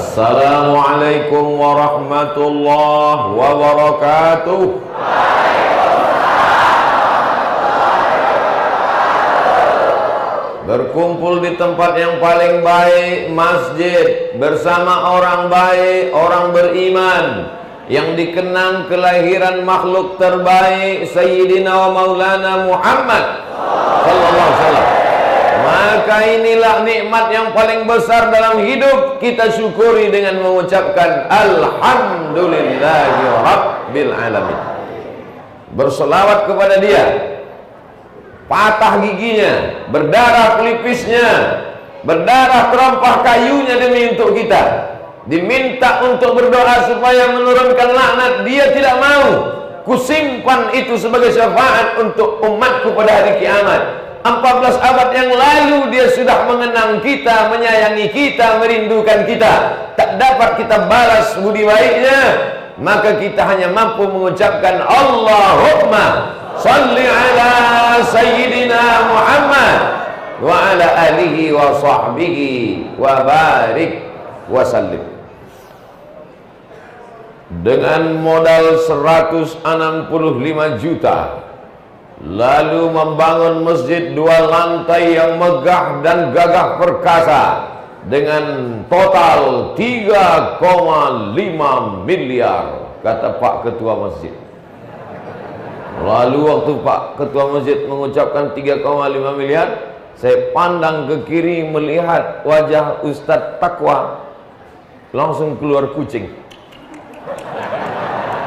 Assalamualaikum warahmatullahi wabarakatuh. Berkumpul di tempat yang paling baik, masjid, bersama orang baik, orang beriman, yang dikenang kelahiran makhluk terbaik, Sayyidina wa Maulana Muhammad sallallahu alaihi wasallam. Maka inilah nikmat yang paling besar dalam hidup, kita syukuri dengan mengucapkan alhamdulillahi rabbil alamin. Berselawat kepada dia. Patah giginya, berdarah pelipisnya, berdarah terompah kayunya demi untuk kita. Diminta untuk berdoa supaya menurunkan laknat, dia tidak mau. Kusimpan itu sebagai syafaat untuk umatku pada hari kiamat. 14 abad yang lalu dia sudah mengenang kita, menyayangi kita, merindukan kita. Tak dapat kita balas budi baiknya, maka kita hanya mampu mengucapkan Allahumma salli ala Sayyidina Muhammad wa ala alihi wa sahbihi wa barik wa sallim. Dengan modal 165 juta, lalu membangun masjid 2 lantai yang megah dan gagah perkasa dengan total 3,5 miliar, kata Pak Ketua Masjid. Lalu waktu Pak Ketua Masjid mengucapkan 3,5 miliar, saya pandang ke kiri melihat wajah Ustadz Takwa, langsung keluar kucing.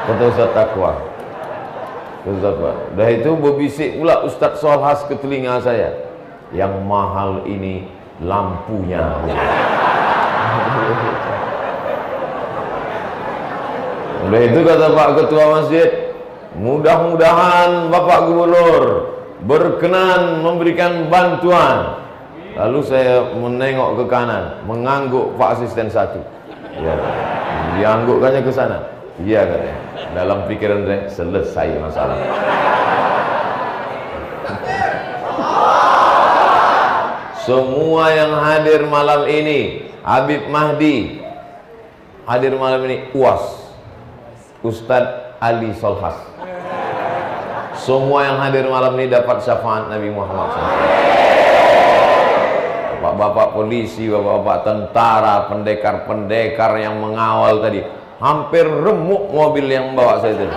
Kata Ustadz Takwa, dah itu berbisik pula Ustadz Solhas ke telinga saya, yang mahal ini lampunya. Udah itu kata Pak Ketua Masjid, mudah-mudahan Bapak Gubernur berkenan memberikan bantuan. Lalu saya menengok ke kanan, mengangguk Pak Asisten 1. Ya, dianggukkannya ke sana. Iya katanya. Dalam pikiran saya, selesai masalah. Semua yang hadir malam ini, Habib Mahdi hadir malam ini, UAS, Ustadz Ali Solhas. Semua yang hadir malam ini dapat syafaat Nabi Muhammad SAW. Bapak-bapak polisi, bapak-bapak tentara, pendekar-pendekar yang mengawal tadi, hampir remuk mobil yang bawa saya tadi.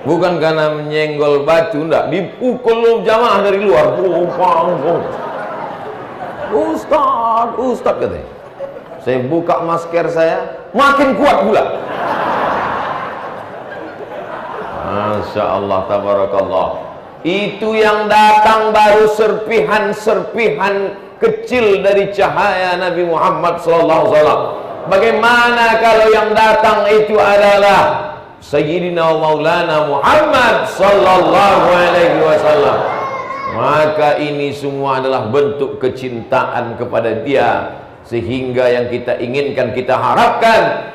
Bukan karena menyenggol batu, enggak, dipukul jamaah dari luar. Ustadz katanya. Saya buka masker saya, makin kuat pula. Masya Allah, tabarakallah. Itu yang datang baru serpihan-serpihan kecil dari cahaya Nabi Muhammad SAW. Bagaimana kalau yang datang itu adalah Sayyidina Maulana Muhammad sallallahu alaihi wasallam? Maka ini semua adalah bentuk kecintaan kepada dia, sehingga yang kita inginkan, kita harapkan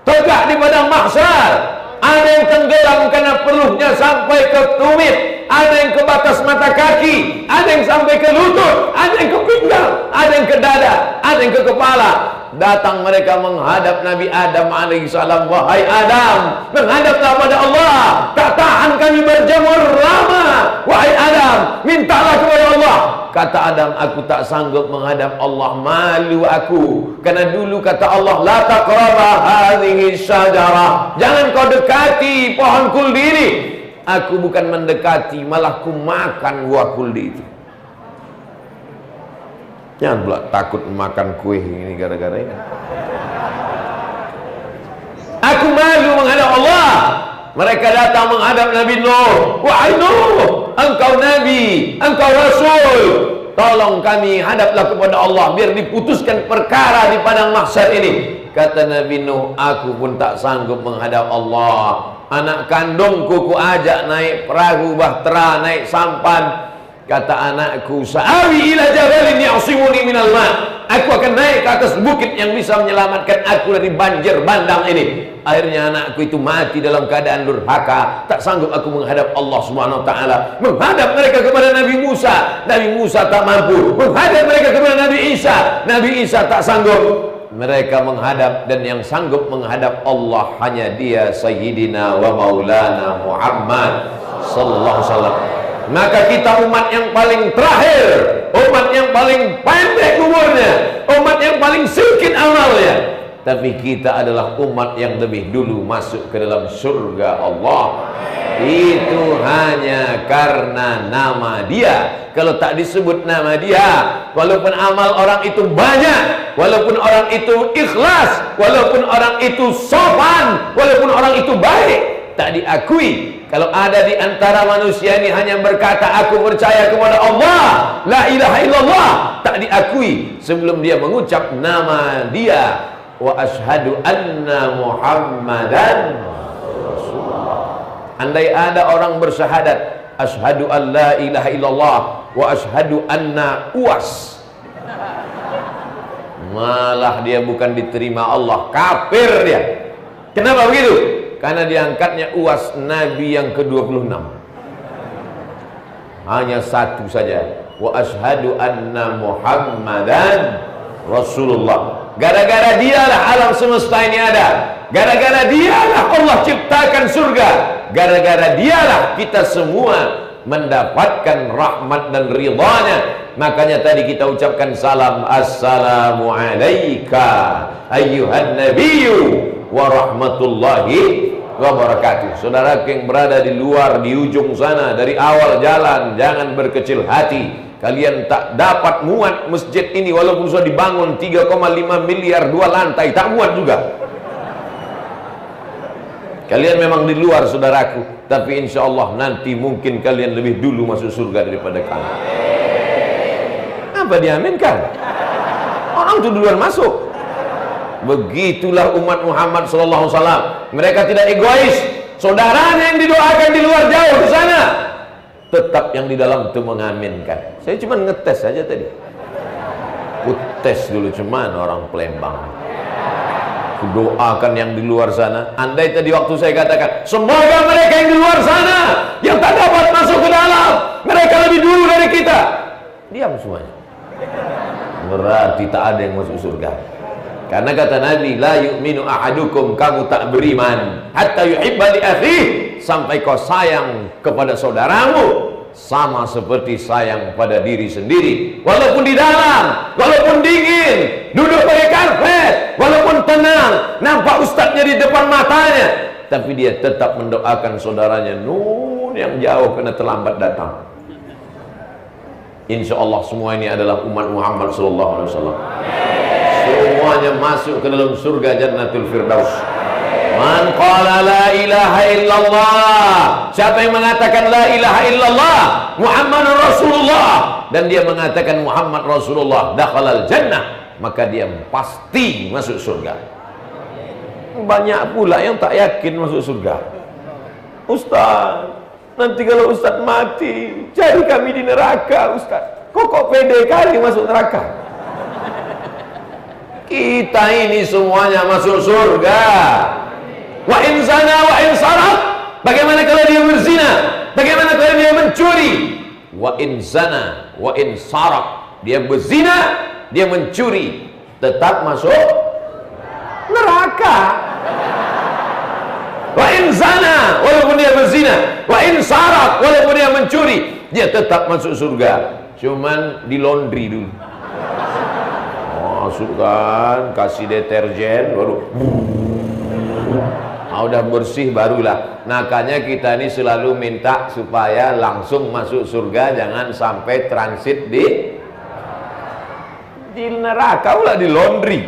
tegak di padang mahsyar. Ada yang tenggelam karena peluhnya sampai ke tumit, ada yang ke batas mata kaki, ada yang sampai ke lutut, ada yang ke pinggang, ada yang ke dada, ada yang ke kepala. Datang mereka menghadap Nabi Adam alaihissalam. Wahai Adam, menghadaplah pada Allah, tak tahan kami berjemur lama. Wahai Adam, mintalah kepada Allah. Kata Adam, aku tak sanggup menghadap Allah, malu aku. Karena dulu kata Allah, la taqraba hadhihi syajarah, jangan kau dekati pohon kuldi ini. Aku bukan mendekati, malah ku makan buah kuldi itu. Jangan pula takut makan kue ini gara-gara ini. Aku malu menghadap Allah. Mereka datang menghadap Nabi Nuh. Wahai Nuh, engkau Nabi, engkau Rasul, tolong kami, hadaplah kepada Allah biar diputuskan perkara di padang mahsyar ini. Kata Nabi Nuh, aku pun tak sanggup menghadap Allah. Anak kandungku ku ajak naik perahu bahtera, naik sampan. Kata anakku, sa'awi ila jabalin ya'simuni minal ma'. Aku akan naik ke atas bukit yang bisa menyelamatkan aku dari banjir bandang ini. Akhirnya anakku itu mati dalam keadaan durhaka. Tak sanggup aku menghadap Allah Subhanahu wa taala. Menghadap mereka kepada Nabi Musa, Nabi Musa tak mampu. Menghadap mereka kepada Nabi Isa, Nabi Isa tak sanggup. mereka menghadap, dan yang sanggup menghadap Allah hanya Dia, Sayyidina wa Maulana Muhammad sallallahu alaihi wasallam. Maka kita umat yang paling terakhir, umat yang paling pendek umurnya, umat yang paling sedikit amalnya, tapi kita adalah umat yang lebih dulu masuk ke dalam surga Allah. Itu hanya karena nama Dia. Kalau tak disebut nama Dia, walaupun amal orang itu banyak, walaupun orang itu ikhlas, walaupun orang itu sopan, walaupun orang itu baik, tak diakui. Kalau ada di antara manusia ini hanya berkata aku percaya kepada Allah, la ilaha illallah, tak diakui sebelum dia mengucap nama Dia, wa ashhadu anna Muhammadan Rasulullah. Andai ada orang bersyahadat asyhadu an la ilaha illallah wa asyhadu anna Uwas, malah dia bukan diterima Allah, kafir dia. Kenapa begitu? Karena diangkatnya Uwas Nabi yang ke-26. Hanya satu saja, wa asyhadu anna Muhammadan Rasulullah. Gara-gara dialah alam semesta ini ada, gara-gara dialah Allah ciptakan surga, gara-gara dialah kita semua mendapatkan rahmat dan ridhanya. Makanya tadi kita ucapkan salam, assalamu alayka ayyuhan nabiyyu wa rahmatullahi wa barakatuh. Saudara yang berada di luar, di ujung sana, dari awal jalan, jangan berkecil hati. Kalian tak dapat muat masjid ini, walaupun sudah dibangun 3,5 miliar 2 lantai, tak muat juga. Kalian memang di luar saudaraku, tapi insya Allah nanti mungkin kalian lebih dulu masuk surga daripada kami. Apa diaminkan? Orang itu duluan masuk. Begitulah umat Muhammad sallallahu alaihi wasallam. Mereka tidak egois. Saudaranya yang didoakan di luar jauh di sana, tetap yang di dalam itu mengaminkan. Saya cuma ngetes saja tadi. Ku tes dulu, cuman orang Palembang. Ku doakan yang di luar sana. Andai tadi waktu saya katakan, semoga mereka yang di luar sana yang tak dapat masuk ke dalam, mereka lebih dulu dari kita, diam semuanya. Berarti tak ada yang masuk surga. Karena kata Nabi, la yu'minu ahadukum, kamu tak beriman hatta yuhibba li akhihi, sampai kau sayang kepada saudaramu sama seperti sayang pada diri sendiri. Walaupun di dalam, walaupun dingin, duduk pakai karpet, walaupun tenang, nampak ustadznya di depan matanya, tapi dia tetap mendoakan saudaranya nun yang jauh karena terlambat datang. Insya Allah semua ini adalah umat Muhammad sallallahu alaihi wasallam. Semuanya masuk ke dalam surga Jannatul Firdaus. Man qala la ilaha illallah, siapa yang mengatakan la ilaha illallah Muhammadur Rasulullah, dan dia mengatakan Muhammad Rasulullah, dakhalal jannah, maka dia pasti masuk surga. Banyak pula yang tak yakin masuk surga. Ustaz, nanti kalau Ustaz mati, cari kami di neraka Ustaz. Kok pede kali masuk neraka? Kita ini semuanya masuk surga. Wa in zana wa in sarak, bagaimana kalau dia berzina? Bagaimana kalau dia mencuri? Wa in zana wa in sarak, dia berzina, dia mencuri, tetap masuk neraka. Wa in zana, walaupun dia berzina, wa in sarak, walaupun dia mencuri, dia tetap masuk surga. Cuman di laundry dulu. Masukkan, kasih deterjen, baru udah bersih barulah. Makanya kita ini selalu minta supaya langsung masuk surga, jangan sampai transit di neraka pula, di laundry.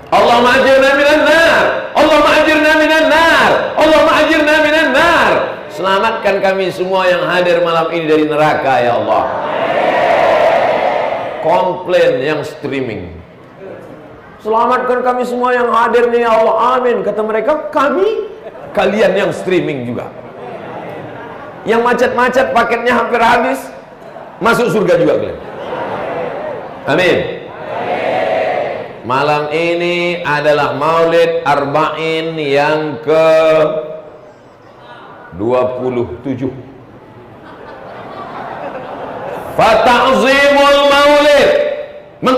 Allahumma ajirna minan nar, Allahumma ajirna minan nar, Allahumma ajirna minan nar. Selamatkan kami semua yang hadir malam ini dari neraka ya Allah. Komplain yang streaming, selamatkan kami semua yang hadir nih ya Allah, amin. Kata mereka, kalian yang streaming juga, yang macet-macet paketnya hampir habis, masuk surga juga kalian, amin. Malam ini adalah Maulid Arba'in yang ke 27. Fata'zimul maulid,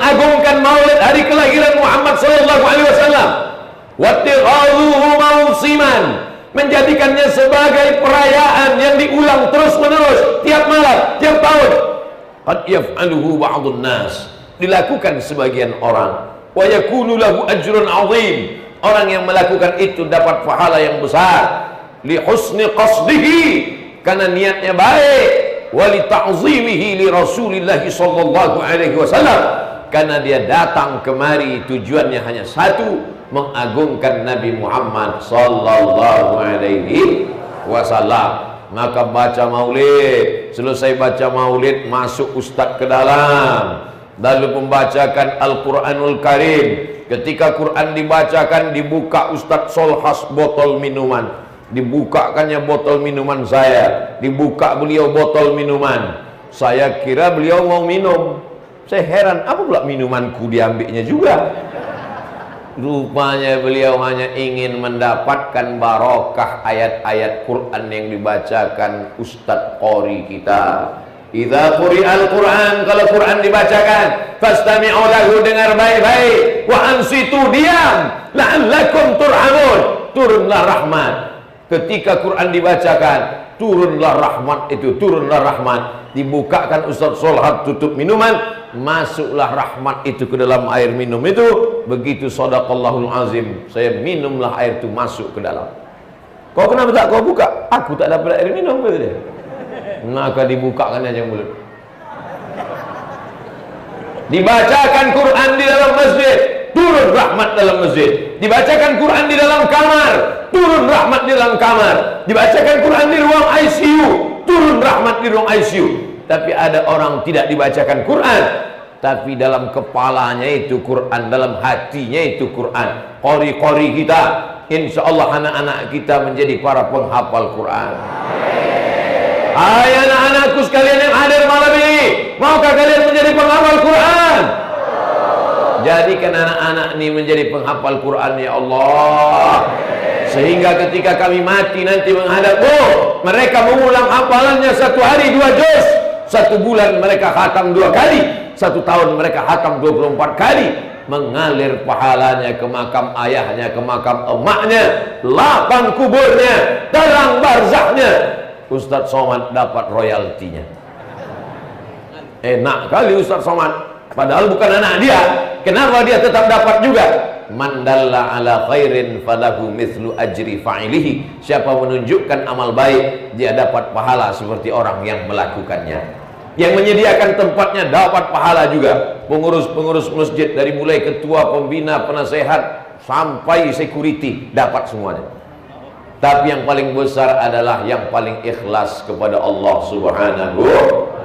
mengagungkan maulid hari kelahiran Muhammad sallallahu alaihi wasallam. Wattikhadhuhu mausiman, menjadikannya sebagai perayaan yang diulang terus-menerus tiap malam, tiap tahun. Qad yaf'aluhu ba'dun nas, dilakukan sebagian orang. Wa yakunu lahu ajrun 'azim, orang yang melakukan itu dapat pahala yang besar. Li husni qasdihi, karena niatnya baik. Wa li ta'zimihi li Rasulillah sallallahu alaihi wasallam, karena dia datang kemari tujuannya hanya satu, mengagungkan Nabi Muhammad sallallahu alaihi wasallam. Maka baca maulid, selesai baca maulid masuk ustaz ke dalam, lalu membacakan Al-Quranul Karim. Ketika Quran dibacakan, dibuka Ustaz Solhas botol minuman, dibukakannya botol minuman saya, dibuka beliau botol minuman. Saya kira beliau mau minum, saya heran apa pula minumanku diambilnya juga. Rupanya beliau hanya ingin mendapatkan barokah ayat-ayat Quran yang dibacakan Ustaz Qori kita. Idza quri'al Qur'an, kalau Quran dibacakan, fastami'u lahu, dengar baik-baik, wa ansitu, diam, la'allakum turhamun, turunlah rahmat. Ketika Quran dibacakan, turunlah rahmat itu, turunlah rahmat. Dibukakan Ustaz Solhat tutup minuman, masuklah rahmat itu ke dalam air minum itu. Begitu sadaqallahul azim, saya minumlah air itu masuk ke dalam. Kau kenapa tak kau buka? Aku tak dapat air minum, kata dia. Maka dibukakan aja mulut. Dibacakan Quran di dalam masjid, turun rahmat dalam masjid. Dibacakan Quran di dalam kamar, turun rahmat di dalam kamar. Dibacakan Quran di ruang ICU, turun rahmat di ruang ICU. Tapi ada orang tidak dibacakan Quran, tapi dalam kepalanya itu Quran, dalam hatinya itu Quran. Qori-qori kita, insya Allah anak-anak kita menjadi para penghafal Quran. Hai anak-anakku sekalian yang hadir malam ini, maukah kalian menjadi penghafal Quran? Jadikan anak-anak ini menjadi penghafal Quran, ya Allah. Sehingga ketika kami mati nanti menghadapmu, mereka mengulang hafalannya 1 hari 2 juz, 1 bulan mereka khatam 2 kali, 1 tahun mereka khatam 24 kali. Mengalir pahalanya ke makam ayahnya, ke makam emaknya, lapang kuburnya, terang barzaknya. Ustaz Somad dapat royaltinya. Enak kali Ustaz Somad, padahal bukan anak dia. Kenapa dia tetap dapat juga? Man dalla ala khairin falahu mithlu ajri fa'ilihi. Siapa menunjukkan amal baik, dia dapat pahala seperti orang yang melakukannya. Yang menyediakan tempatnya dapat pahala juga. Pengurus-pengurus masjid, dari mulai ketua, pembina, penasehat sampai security, dapat semuanya. Tapi yang paling besar adalah yang paling ikhlas kepada Allah Subhanahu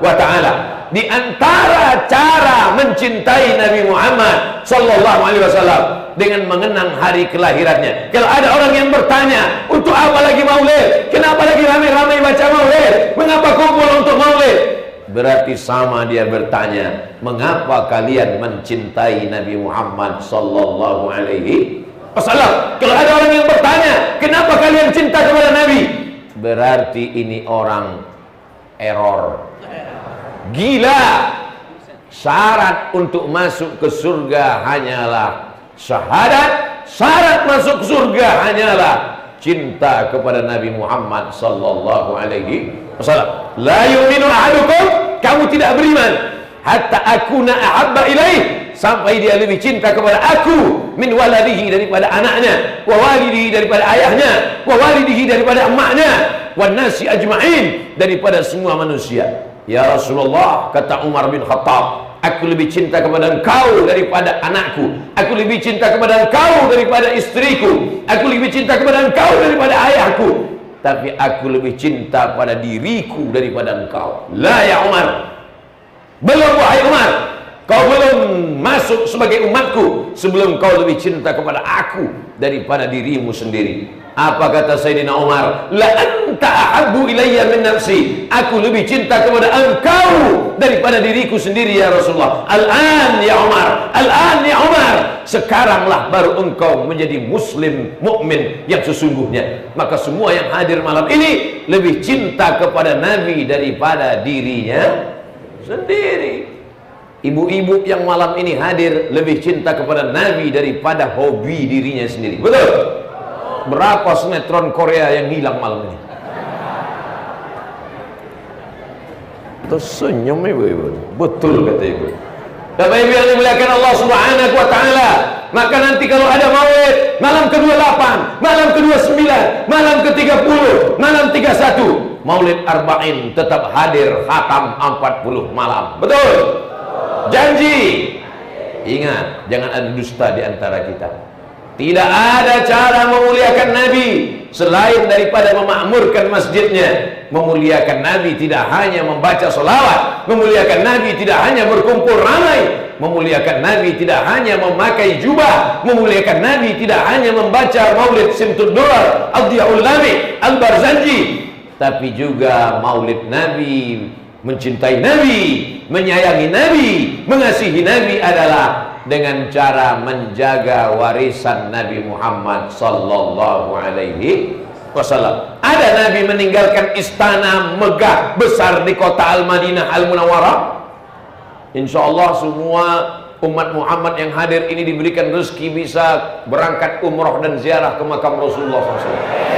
wa ta'ala. Di antara cara mencintai Nabi Muhammad sallallahu alaihi wasallam dengan mengenang hari kelahirannya. Kalau ada orang yang bertanya, untuk apa lagi maulid? Kenapa lagi ramai-ramai baca maulid? Mengapa kumpul untuk maulid? Berarti sama dia bertanya, mengapa kalian mencintai Nabi Muhammad sallallahu alaihi wasallam? Kalau ada orang yang bertanya, kenapa kalian cinta kepada Nabi? Berarti ini orang error, gila. Syarat untuk masuk ke surga hanyalah syahadat. Syarat masuk surga hanyalah cinta kepada Nabi Muhammad sallallahu alaihi wasallam. La yu'minu ahadukum, kamu tidak beriman hatta akuna ahabba ilaih, sampai dia lebih cinta kepada aku min waladihi, daripada anaknya, wa walidihi, daripada ayahnya, wa walidihi, daripada emaknya, wan nasi ajma'in, daripada semua manusia. Ya Rasulullah, kata Umar bin Khattab, aku lebih cinta kepada engkau daripada anakku, aku lebih cinta kepada engkau daripada istriku, aku lebih cinta kepada engkau daripada ayahku, tapi aku lebih cinta pada diriku daripada engkau. La ya Umar, belum wahai Umar, kau belum masuk sebagai umatku sebelum kau lebih cinta kepada aku daripada dirimu sendiri. Apa kata Sayyidina Umar? La anta ahabbu ilayya min nafsi, aku lebih cinta kepada engkau daripada diriku sendiri ya Rasulullah. Al-an ya Umar, al-an ya Umar, sekaranglah baru engkau menjadi muslim mukmin yang sesungguhnya. Maka semua yang hadir malam ini lebih cinta kepada Nabi daripada dirinya sendiri. Ibu-ibu yang malam ini hadir lebih cinta kepada Nabi daripada hobi dirinya sendiri. Betul? Berapa sinetron Korea yang hilang malam ini? Tersenyum ibu-ibu. Betul kata ibu. Bapak ibu yang dimuliakan Allah Subhanahu wa taala, maka nanti kalau ada maulid malam ke-28, malam ke-29, malam ke-30, malam 31, maulid arba'in tetap hadir khatam 40 malam. Betul? Janji. Ingat, jangan ada dusta di antara kita. Tidak ada cara memuliakan Nabi selain daripada memakmurkan masjidnya. Memuliakan Nabi tidak hanya membaca sholawat, memuliakan Nabi tidak hanya berkumpul ramai, memuliakan Nabi tidak hanya memakai jubah, memuliakan Nabi tidak hanya membaca maulid Simtud Durar, Adhiyaul Lami, Al-Barzanji, tapi juga maulid Nabi, mencintai Nabi, menyayangi Nabi, mengasihi Nabi adalah dengan cara menjaga warisan Nabi Muhammad sallallahu alaihi wasallam. Ada Nabi meninggalkan istana megah besar di kota Al-Madinah Al-Munawwarah. Insyaallah semua umat Muhammad yang hadir ini diberikan rezeki bisa berangkat umrah dan ziarah ke makam Rasulullah SAW.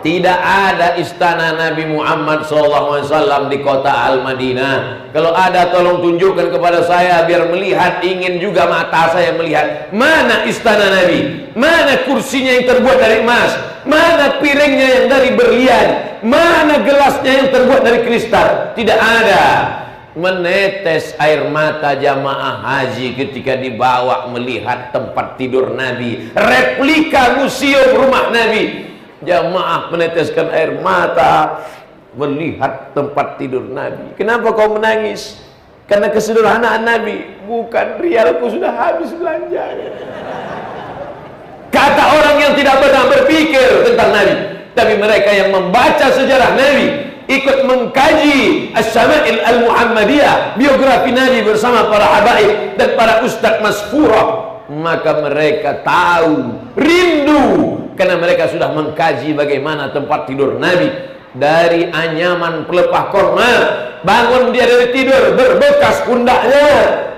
Tidak ada istana Nabi Muhammad SAW di kota Al-Madinah. Kalau ada tolong tunjukkan kepada saya biar melihat, ingin juga mata saya melihat. Mana istana Nabi? Mana kursinya yang terbuat dari emas? Mana piringnya yang dari berlian? Mana gelasnya yang terbuat dari kristal? Tidak ada. Menetes air mata jamaah haji ketika dibawa melihat tempat tidur Nabi, replika museum rumah Nabi. Jamaah meneteskan air mata melihat tempat tidur Nabi. Kenapa kau menangis? Karena kesederhanaan Nabi. Bukan, rialku sudah habis belanjanya. Kata orang yang tidak pernah berpikir tentang Nabi, tapi mereka yang membaca sejarah Nabi, ikut mengkaji As-Syama'il Al-Muhammadiyah, biografi Nabi bersama para habaib dan para ustadz masfurah, maka mereka tahu, rindu, karena mereka sudah mengkaji bagaimana tempat tidur Nabi. Dari anyaman pelepah korma, bangun dia dari tidur, berbekas pundaknya.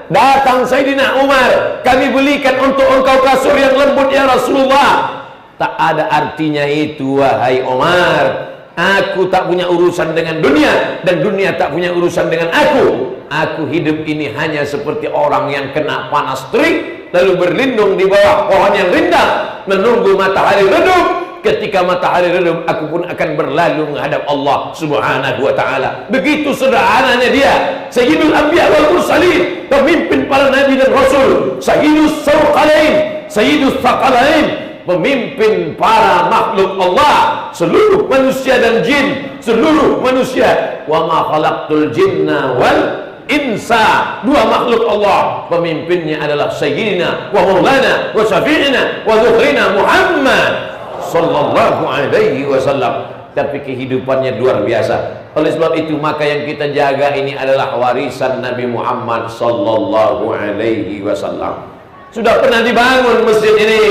Datang Sayyidina Umar, kami belikan untuk engkau kasur yang lembut ya Rasulullah. Tak ada artinya itu wahai Umar. Aku tak punya urusan dengan dunia, dan dunia tak punya urusan dengan aku. Aku hidup ini hanya seperti orang yang kena panas terik, lalu berlindung di bawah pohon yang rindang, menunggu matahari redup. Ketika matahari redup, aku pun akan berlalu menghadap Allah Subhanahu wa ta'ala. Begitu sederhananya dia, Sayyidul Anbiya wal Mursalin, pemimpin para nabi dan rasul, Sayyidus Sawqalain, Sayyidus Thaqalain, pemimpin para makhluk Allah, seluruh manusia dan jin, seluruh manusia. Wa ma khalaqtul jinna wal insa, dua makhluk Allah. Pemimpinnya adalah Sayyidina wa Maulana wa Syafi'ina wa Zuhrina Muhammad sallallahu alaihi wasallam. Tapi kehidupannya luar biasa. Oleh sebab itu maka yang kita jaga ini adalah warisan Nabi Muhammad sallallahu alaihi wasallam. Sudah pernah dibangun masjid ini,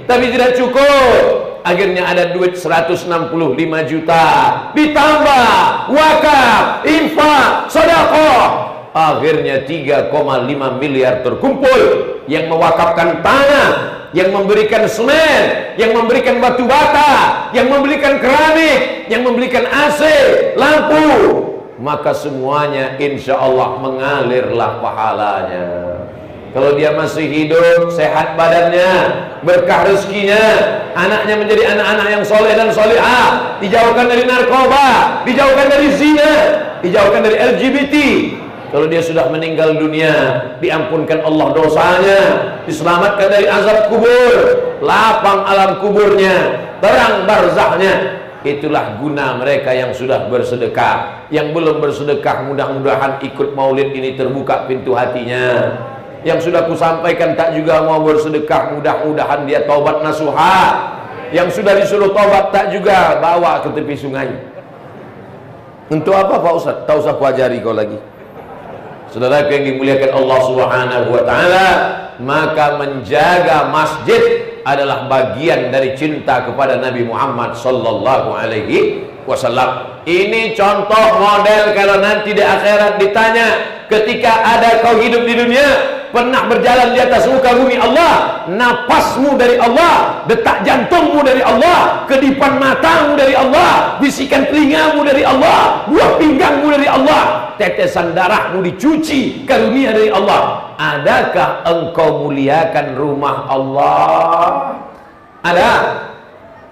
tapi tidak cukup. Akhirnya ada duit 165 juta, ditambah wakaf, infak, sedekah. Akhirnya 3,5 miliar terkumpul. Yang mewakafkan tanah, yang memberikan semen, yang memberikan batu bata, yang memberikan keramik, yang memberikan AC, lampu. Maka semuanya insya Allah mengalirlah pahalanya. Kalau dia masih hidup, sehat badannya, berkah rezekinya, anaknya menjadi anak-anak yang soleh dan solehah, dijauhkan dari narkoba, dijauhkan dari zina, dijauhkan dari LGBT. Kalau dia sudah meninggal dunia, diampunkan Allah dosanya, diselamatkan dari azab kubur, lapang alam kuburnya, terang barzahnya. Itulah guna mereka yang sudah bersedekah. Yang belum bersedekah, mudah-mudahan ikut maulid ini terbuka pintu hatinya. Yang sudah kusampaikan tak juga mau bersedekah, mudah-mudahan dia taubat nasuha. Yang sudah disuruh taubat tak juga, bawa ke tepi sungai. Untuk apa Pak Ustaz? Tak usah ku ajari kau lagi. Saudara yang dimuliakan Allah Subhanahu wa ta'ala, maka menjaga masjid adalah bagian dari cinta kepada Nabi Muhammad sallallahu alaihi wasallam. Ini contoh model kalau nanti di akhirat ditanya, ketika ada kau hidup di dunia, pernah berjalan di atas muka bumi Allah, napasmu dari Allah, detak jantungmu dari Allah, kedipan matamu dari Allah, bisikan telingamu dari Allah, buah pinggangmu dari Allah, tetesan darahmu dicuci, karunia dari Allah. Adakah engkau muliakan rumah Allah? Ada?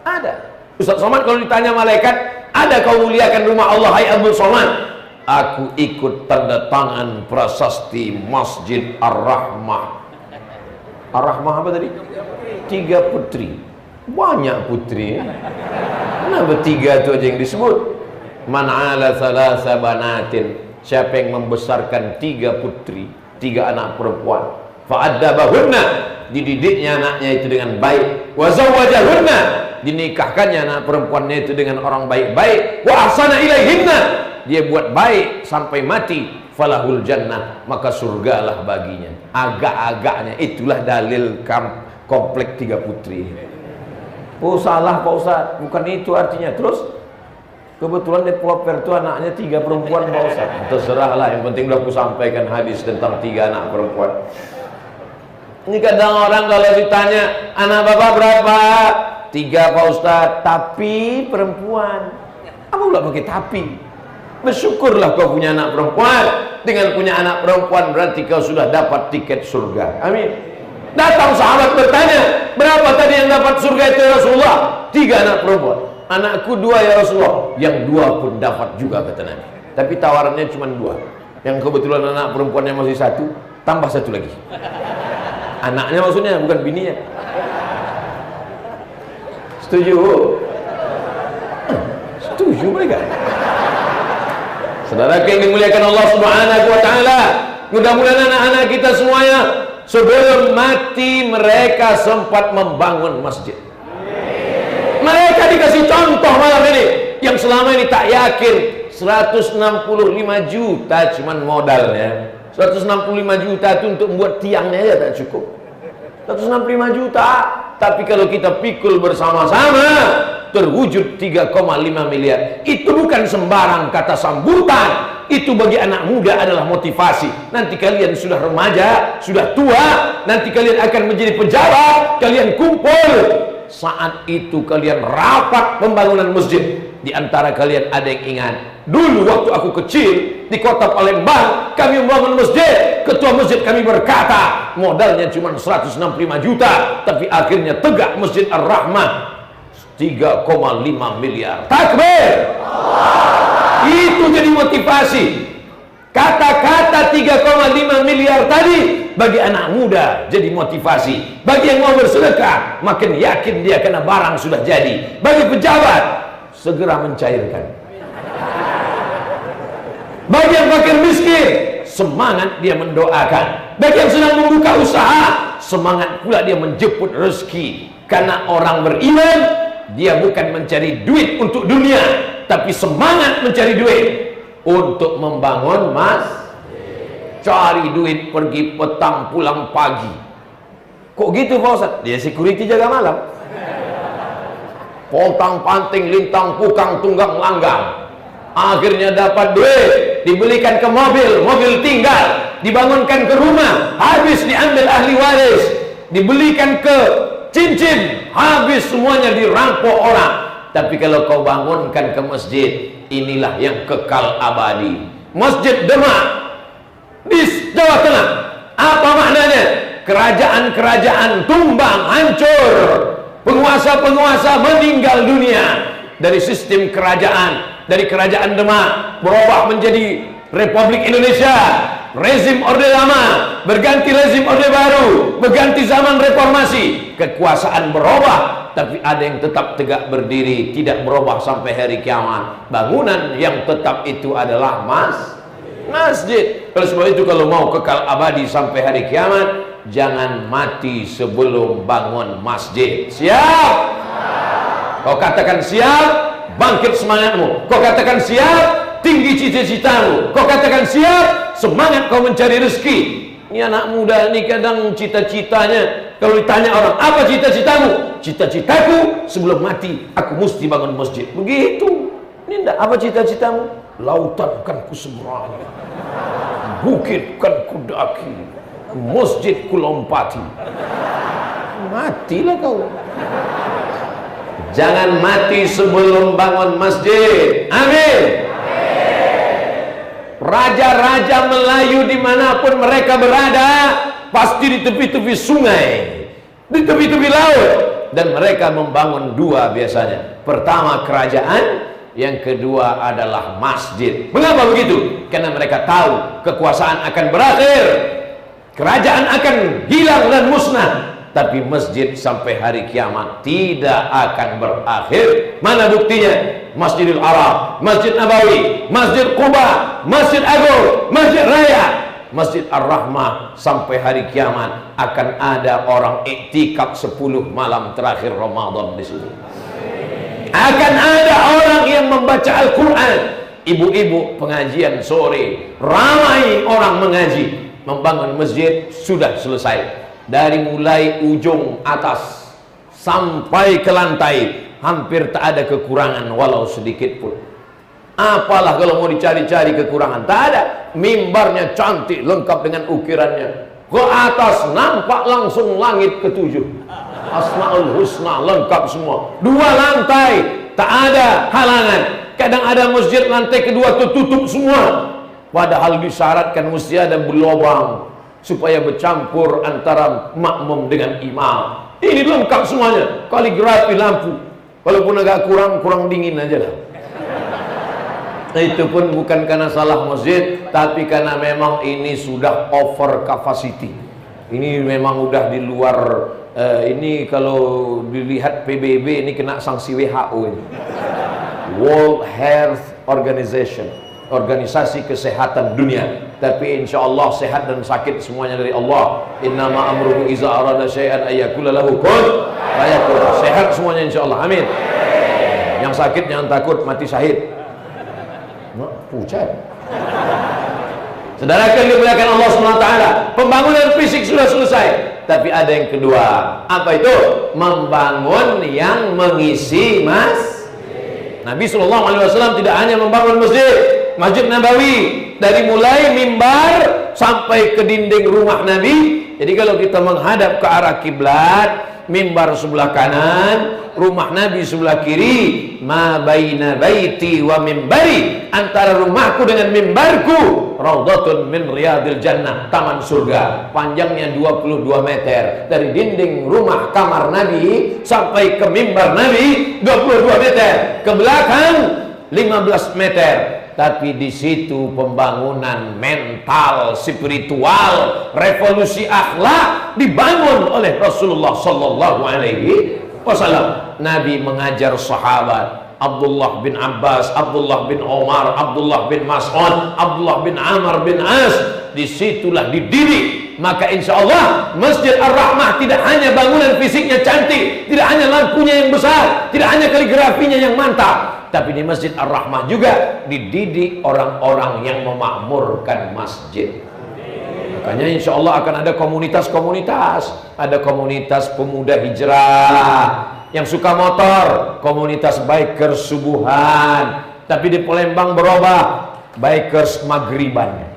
Ada. Ustaz Somad kalau ditanya malaikat, ada kau muliakan rumah Allah, hai Abdul Somad? Aku ikut tanda tangan prasasti Masjid Ar-Rahmah. Ar-Rahmah apa tadi? 3 putri. Banyak putri. Kenapa 3 itu aja yang disebut? Man ala thalatha banatin. Siapa yang membesarkan 3 putri, 3 anak perempuan, fa'addabahunna, dididiknya anaknya itu dengan baik, wa zawwajahunna, dinikahkannya anak perempuannya itu dengan orang baik-baik, wa ahsana ilaihinna, dia buat baik sampai mati, falahul jannah, maka surgalah baginya. Agak-agaknya itulah dalil komplek 3 putri. Oh salah Pak Ustaz, bukan itu artinya. Terus kebetulan developer itu anaknya 3 perempuan Pak Ustaz. Terserahlah, yang penting udah aku sampaikan hadis tentang 3 anak perempuan. Ini kadang orang kalau ditanya, anak bapak berapa? 3 Pak Ustaz, tapi perempuan. Apa pula pakai tapi? Bersyukurlah kau punya anak perempuan. Dengan punya anak perempuan berarti kau sudah dapat tiket surga. Amin. Datang sahabat bertanya, berapa tadi yang dapat surga itu ya Rasulullah? 3 anak perempuan. Anakku 2 ya Rasulullah. Yang 2 pun dapat juga kata Nabi. Tapi tawarannya cuma 2. Yang kebetulan anak perempuannya masih 1, tambah 1 lagi. Anaknya maksudnya, bukan bininya. Setuju? Setuju mereka. Saudara yang dimuliakan Allah Subhanahu wa taala, mudah-mudahan anak-anak kita semuanya sebelum mati mereka sempat membangun masjid. Mereka dikasih contoh malam ini yang selama ini tak yakin. 165 juta cuman modalnya. 165 juta itu untuk membuat tiangnya aja tak cukup. 165 juta, tapi kalau kita pikul bersama-sama terwujud 3,5 miliar. Itu bukan sembarang kata sambutan. Itu bagi anak muda adalah motivasi. Nanti kalian sudah remaja, sudah tua, nanti kalian akan menjadi pejabat, kalian kumpul. Saat itu kalian rapat pembangunan masjid. Di antara kalian ada yang ingat, dulu waktu aku kecil di kota Palembang, kami membangun masjid. Ketua masjid kami berkata, modalnya cuma 165 juta, tapi akhirnya tegak Masjid Ar-Rahmah 3,5 miliar. Takbir! Itu jadi motivasi. Kata-kata 3,5 miliar tadi bagi anak muda jadi motivasi. Bagi yang mau bersedekah makin yakin dia karena barang sudah jadi. Bagi pejabat segera mencairkan. Bagi yang fakir miskin semangat dia mendoakan. Bagi yang sedang membuka usaha semangat pula dia menjemput rezeki. Karena orang beriman dia bukan mencari duit untuk dunia, tapi semangat mencari duit untuk membangun cari duit pergi petang pulang pagi. Kok gitu Pak Ustaz? Dia security jaga malam. Pontang panting lintang pukang tunggang langgang. Akhirnya dapat duit, dibelikan ke mobil, mobil tinggal, dibangunkan ke rumah, habis diambil ahli waris, dibelikan ke cincin, habis semuanya dirampok orang. Tapi kalau kau bangunkan ke masjid, inilah yang kekal abadi. Masjid Demak di Jawa Tengah. Apa maknanya? Kerajaan-kerajaan tumbang, hancur. Penguasa-penguasa meninggal dunia. Dari sistem kerajaan, dari kerajaan Demak berubah menjadi Republik Indonesia. Rezim Orde Lama berganti rezim Orde Baru, berganti zaman reformasi. Kekuasaan berubah, tapi ada yang tetap tegak berdiri, tidak berubah sampai hari kiamat. Bangunan yang tetap itu adalah masjid. Oleh sebab itu kalau mau kekal abadi sampai hari kiamat, jangan mati sebelum bangun masjid. Siap? Kau katakan siap, bangkit semangatmu. Kau katakan siap, tinggi cita-citamu. Kau katakan siap, semangat kau mencari rezeki. Ini anak muda ini kadang cita-citanya, kalau ditanya orang, apa cita-citamu? Cita-citaku sebelum mati aku mesti bangun masjid. Begitu. Ini enggak, apa cita-citamu? Lautan kan kuseberangi, bukit kan kudaki, masjid kulompati. Matilah kau. Jangan mati sebelum bangun masjid. Amin. Raja-raja Melayu dimanapun mereka berada, pasti di tepi-tepi sungai, di tepi-tepi laut, dan mereka membangun dua biasanya. Pertama kerajaan, yang kedua adalah masjid. Mengapa begitu? Karena mereka tahu kekuasaan akan berakhir, kerajaan akan hilang dan musnah, tapi masjid sampai hari kiamat tidak akan berakhir. Mana buktinya? Masjidil Haram, Masjid Nabawi, Masjid Quba, Masjid Agung, Masjid Raya, Masjid Ar-Rahmah. Sampai hari kiamat akan ada orang iktikaf 10 malam terakhir Ramadan di sini. Akan ada orang yang membaca Al-Quran. Ibu-ibu pengajian sore, ramai orang mengaji. Membangun masjid sudah selesai. Dari mulai ujung atas sampai ke lantai, hampir tak ada kekurangan walau sedikit pun. Apalah kalau mau dicari-cari kekurangan, tak ada. Mimbarnya cantik, lengkap dengan ukirannya. Ke atas nampak langsung langit ketujuh, Asmaul Husna lengkap semua. 2 lantai tak ada halangan. Kadang ada masjid lantai kedua tertutup semua, padahal disyaratkan mesti ada berlobang supaya bercampur antara makmum dengan imam. Ini lengkap semuanya. Kaligrafi lampu, walaupun agak kurang dingin aja lah. Itu pun bukan karena salah masjid, tapi karena memang ini sudah over capacity. Ini memang udah di luar. Ini kalau dilihat PBB ini kena sanksi WHO ini. World Health Organization, organisasi kesehatan dunia. Tapi insya Allah sehat dan sakit semuanya dari Allah. Innama amruhu iza arada syai'an ayyakula lahu kun fayakun. Sehat semuanya insya Allah. Amin. Yang sakit jangan takut mati syahid. Pucat. Saudara yang dimuliakan Allah SWT, pembangunan fisik sudah selesai, tapi ada yang kedua. Apa itu? Membangun yang mengisi Nabi SAW tidak hanya membangun Masjid Nabawi, dari mulai mimbar sampai ke dinding rumah Nabi. Jadi kalau kita menghadap ke arah kiblat, mimbar sebelah kanan, rumah Nabi sebelah kiri. Ma baina baiti wa mimbari, antara rumahku dengan mimbarku raudhatun min riyadil jannah, taman surga. Panjangnya 22 meter, dari dinding rumah kamar Nabi sampai ke mimbar Nabi 22 meter, ke belakang 15 meter. Tapi di situ pembangunan mental, spiritual, revolusi akhlak dibangun oleh Rasulullah sallallahu alaihi wasallam. Nabi mengajar sahabat, Abdullah bin Abbas, Abdullah bin Omar, Abdullah bin Mas'ud, Abdullah bin Amr bin As. Disitulah dididik. Maka insya Allah Masjid Ar-Rahmah tidak hanya bangunan fisiknya cantik, tidak hanya lampunya yang besar, tidak hanya kaligrafinya yang mantap, tapi di Masjid Ar-Rahmah juga dididik orang-orang yang memakmurkan masjid. Makanya insya Allah akan ada komunitas-komunitas. Ada komunitas pemuda hijrah yang suka motor, komunitas bikers subuhan. Tapi di Palembang berubah, bikers maghriban.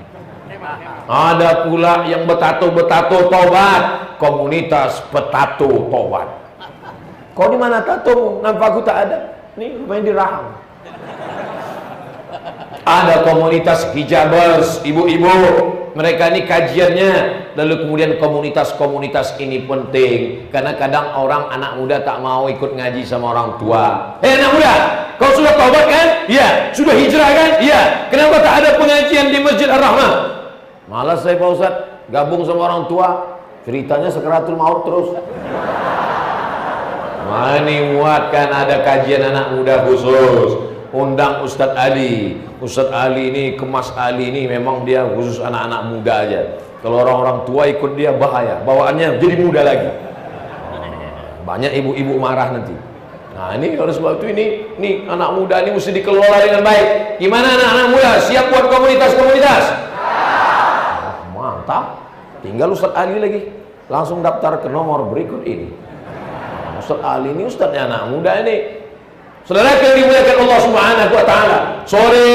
Ada pula yang betato-betato tobat, komunitas petato tobat. Kau di mana tatomu? Nampakku tak ada. Nih main di Rahang. Ada komunitas hijabers, ibu-ibu. Mereka ini kajiannya. Lalu kemudian komunitas-komunitas ini penting, karena kadang orang anak muda tak mau ikut ngaji sama orang tua. Anak muda, kau sudah taubat kan? Iya. Sudah hijrah kan? Iya. Kenapa tak ada pengajian di Masjid Ar-Rahmah? Malas saya Pak Ustaz, gabung sama orang tua, ceritanya sekaratul maut terus. Nah, ini muatkan ada kajian anak muda khusus. Undang Ustadz Ali. Ustadz Ali ini, Kemas Ali ini memang dia khusus anak-anak muda aja. Kalau orang-orang tua ikut dia bahaya, bawaannya jadi muda lagi. Banyak ibu-ibu marah nanti. Nah ini oleh sebab itu ini anak muda ini mesti dikelola dengan baik. Gimana anak-anak muda? Siap buat komunitas-komunitas? Mantap. Tinggal Ustadz Ali lagi. Langsung daftar ke nomor berikut ini. Ustadz Ali ini ustadznya anak muda ini. Saudara yang dimuliakan Allah Subhanahu wa taala, sore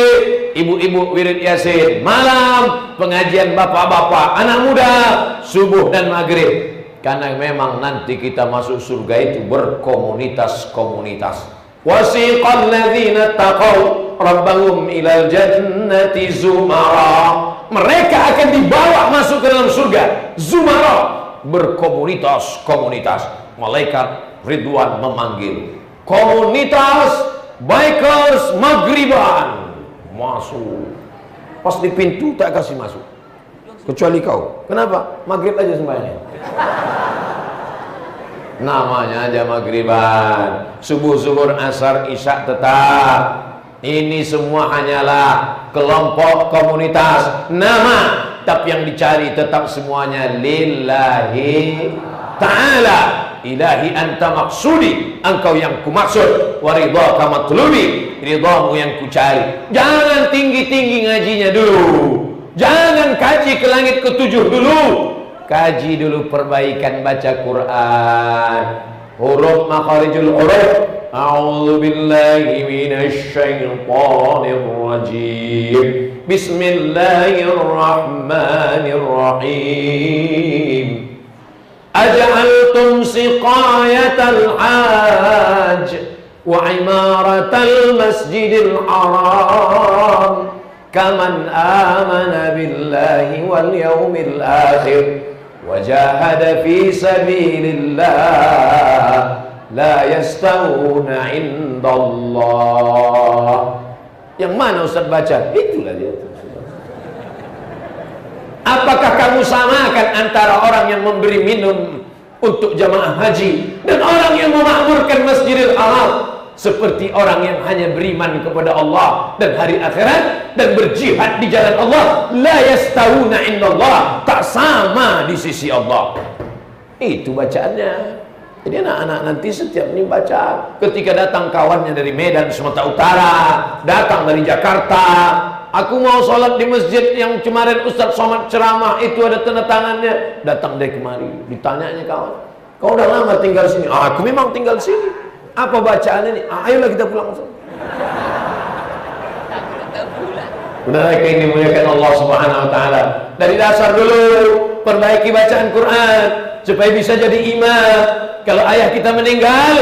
ibu-ibu wirid Yasin, malam pengajian bapak-bapak, anak muda, subuh dan maghrib. Karena memang nanti kita masuk surga itu berkomunitas-komunitas. Wasiqal ladzina taqaw rabbahum ilal jannati zumara. Mereka akan dibawa masuk ke dalam surga zumara, berkomunitas-komunitas. Malaikat Ridwan memanggil komunitas bikers maghriban masuk. Pas di pintu tak kasih masuk, kecuali kau. Kenapa? Maghrib aja sembahyang. Namanya aja maghriban, subuh, zuhur, asar, isya tetap. Ini semua hanyalah kelompok komunitas nama, tapi yang dicari tetap semuanya lillahi ta'ala. Ilahi anta maksudi, engkau yang kumaksud, waridhaka matlubi, ridhamu yang kucari. Jangan tinggi-tinggi ngajinya dulu, jangan kaji ke langit ketujuh dulu, kaji dulu perbaikan baca Quran, huruf makharijul huruf. A'udzu billahi minasy syaithanir rajim. Bismillahirrahmanirrahim. Aj'altum siqayatal hajj wa imaratal masjidil haram kaman amana billahi wal yawmil akhir wa jahada fi sabilillah la yastawuna indallah. Yang mana Ustaz baca? Itulah dia. Apakah kamu samakan antara orang yang memberi minum untuk jamaah haji dan orang yang memakmurkan Masjidil Haram? Seperti orang yang hanya beriman kepada Allah dan hari akhirat dan berjihad di jalan Allah. La yastawuna indallah, tak sama di sisi Allah. Itu bacaannya. Jadi anak-anak nanti setiap ini baca. Ketika datang kawannya dari Medan Sumatera Utara, datang dari Jakarta, aku mau sholat di masjid yang kemarin Ustaz Somad ceramah itu ada tanda tangannya, datang deh kemari. Ditanyanya kawan, kau udah lama tinggal sini? Aku memang tinggal sini. Apa bacaannya nih? Ayolah kita pulang. Saudara yang dimuliakan Allah Subhanahu wa taala, dari dasar dulu perbaiki bacaan Quran supaya bisa jadi imam. Kalau ayah kita meninggal,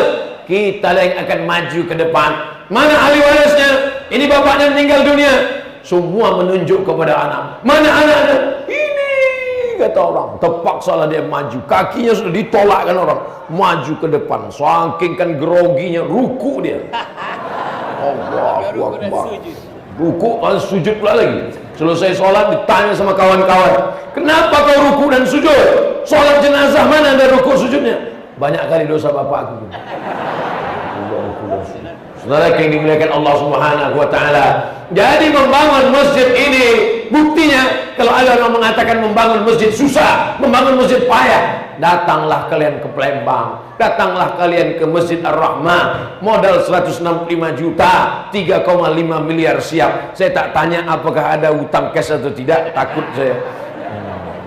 kita yang akan maju ke depan. Mana ahli warisnya? Ini bapaknya meninggal dunia. Semua menunjuk kepada anak. Mana anaknya? Ini, kata orang. Terpaksalah dia maju. Kakinya sudah ditolakkan orang. Maju ke depan. Saking kan groginya, ruku dia. Allahu Akbar. Ruku, lalu sujud pula lagi. Selesai sholat ditanya sama kawan-kawan, kenapa kau ruku dan sujud? Sholat jenazah mana ada ruku sujudnya? Banyak kali dosa bapakku. Saudara yang dimuliakan Allah Subhanahu wa taala. Jadi membangun masjid ini buktinya kalau ada orang mengatakan membangun masjid susah, membangun masjid payah. Datanglah kalian ke Palembang, datanglah kalian ke Masjid Ar-Rahmah, modal 165 juta, 3,5 miliar siap. Saya tak tanya apakah ada utang cash atau tidak, takut saya.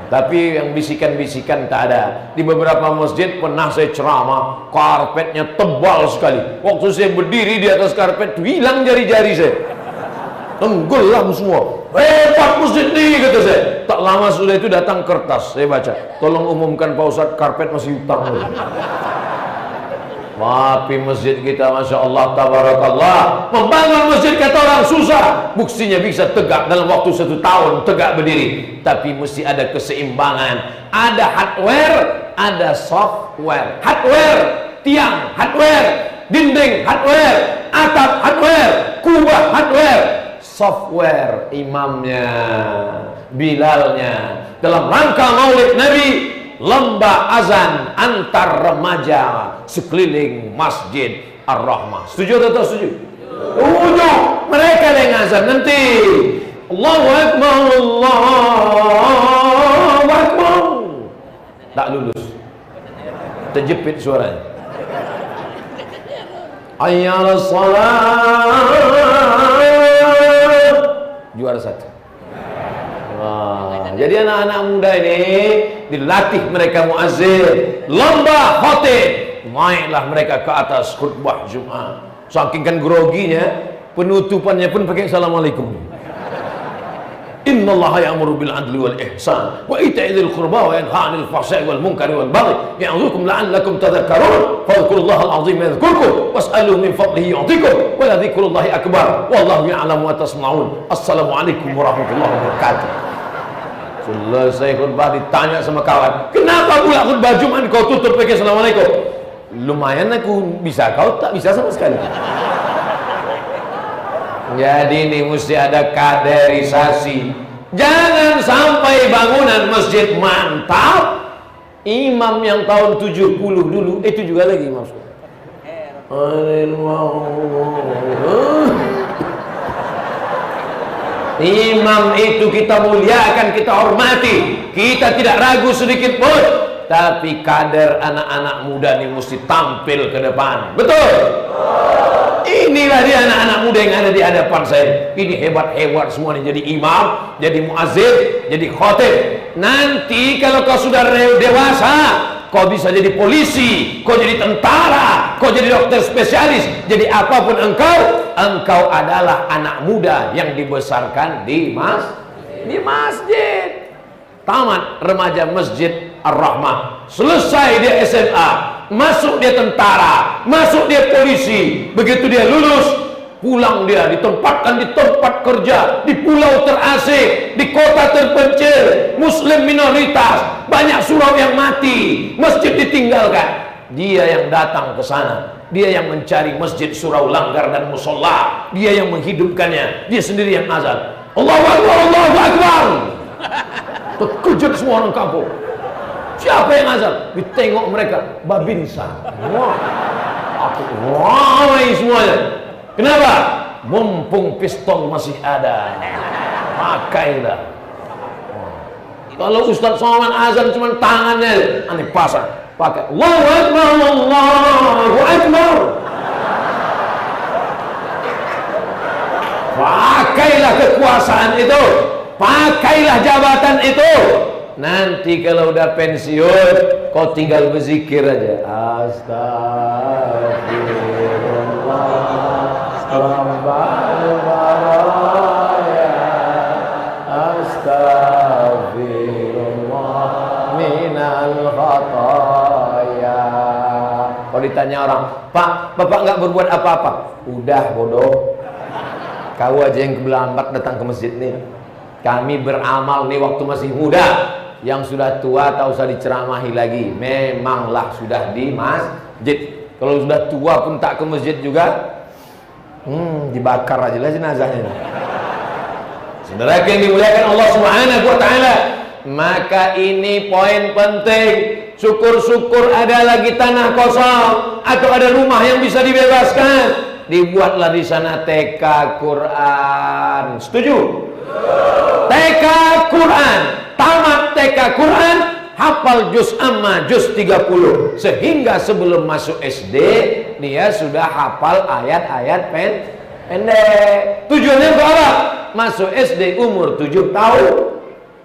Tapi yang bisikan-bisikan tak ada. Di beberapa masjid pernah saya ceramah, karpetnya tebal sekali. Waktu saya berdiri di atas karpet, hilang jari-jari saya. Tenggelam semua. Hebat masjid ini, kata saya. Tak lama sudah itu datang kertas, saya baca, tolong umumkan Pak Ustadz, karpet masih utang. Tapi masjid kita Masya Allah Tabarakallah, membangun masjid kata orang susah, buktinya bisa tegak dalam waktu 1 tahun, tegak berdiri. Tapi mesti ada keseimbangan, ada hardware, ada software. Hardware, tiang hardware, dinding hardware, atap hardware, kubah hardware. Software, imamnya, Bilalnya. Dalam rangka maulid Nabi, lomba azan antar remaja sekeliling Masjid Ar-Rahmah. Setuju atau tak setuju? Setuju. Mereka yang azan nanti. Allahu Akbar, Allahu Akbar. Tak lulus. Terjepit suaranya. Ayyala salat. Juara 1. Jadi anak-anak muda ini dilatih mereka muazzin, lomba khotib, naiklah mereka ke atas khutbah Jumat. Saking kan groginya, penutupannya pun pakai assalamualaikum. Innallaha ya'muru bil 'adli wal ihsan wa ita'i dzil qurba wa yanha 'anil fahsya'i wal munkari wal baghi ya'idzukum la'allakum tadhakkarun fadhkurullaha al-'azim yadhkurkum was'aluhu min fadlihi yu'tikum wa la dzikrullahi akbar wallahu ya'lamu ma tasna'un. Assalamualaikum warahmatullahi wabarakatuh. Selesai khutbah ditanya sama kawan, kenapa pula khutbah Jumat kau tutup pakai assalamualaikum? Lumayan aku bisa, kau tak bisa sama sekali. Jadi ini mesti ada kaderisasi. Jangan sampai bangunan masjid mantap, imam yang tahun 70 dulu, itu juga lagi maksud. Imam itu kita muliakan, kita hormati, kita tidak ragu sedikit pun. Tapi kader anak-anak muda ini mesti tampil ke depan. Betul? Inilah dia anak-anak muda yang ada di hadapan saya. Ini hebat-hebat semua nih, jadi imam, jadi muazzin, jadi khotib. Nanti kalau kau sudah dewasa, kau bisa jadi polisi, kau jadi tentara, kau jadi dokter spesialis, jadi apapun engkau adalah anak muda yang dibesarkan di masjid. Tamat remaja Masjid Ar-Rahmah, selesai dia SMA, masuk dia tentara, masuk dia polisi. Begitu dia lulus, pulang dia ditempatkan di tempat kerja, di pulau terasing, di kota terpencil, muslim minoritas, banyak surau yang mati, masjid ditinggalkan. Dia yang datang ke sana, dia yang mencari masjid, surau, langgar dan musola, dia yang menghidupkannya, dia sendiri yang azan. Allahu Akbar, Allahu Akbar. Terkejut semua orang kampung. Siapa yang azan? Ditengok mereka, Babinsa. Wah, semuanya. Kenapa? Mumpung pistol masih ada, pakailah. Kalau Ustaz Somad azan cuma tangannya, aneh pasang, pakai Allahu Akbar, Allahu Akbar. Pakailah kekuasaan itu, pakailah jabatan itu. Nanti kalau udah pensiun, kau tinggal berzikir aja. Astagfirullah, Rabbal baraya, astagfirullah minal khataya. Kalau ditanya orang, Pak, Bapak nggak berbuat apa-apa. Udah bodoh, kau aja yang kebelambat datang ke masjid nih. Kami beramal nih waktu masih muda. Yang sudah tua tak usah diceramahi lagi. Memanglah sudah di masjid. Kalau sudah tua pun tak ke masjid juga, dibakar aja lah jenazahnya. Saudara yang dimuliakan Allah Subhanahu wa taala, maka ini poin penting. Syukur-syukur ada lagi tanah kosong atau ada rumah yang bisa dibebaskan. Dibuatlah di sana TK Quran. Setuju? TK Quran, tamat TK Quran, hafal juz amma, juz 30, sehingga sebelum masuk SD dia sudah hafal ayat-ayat pendek. Tujuannya untuk apa? Masuk SD umur 7 tahun.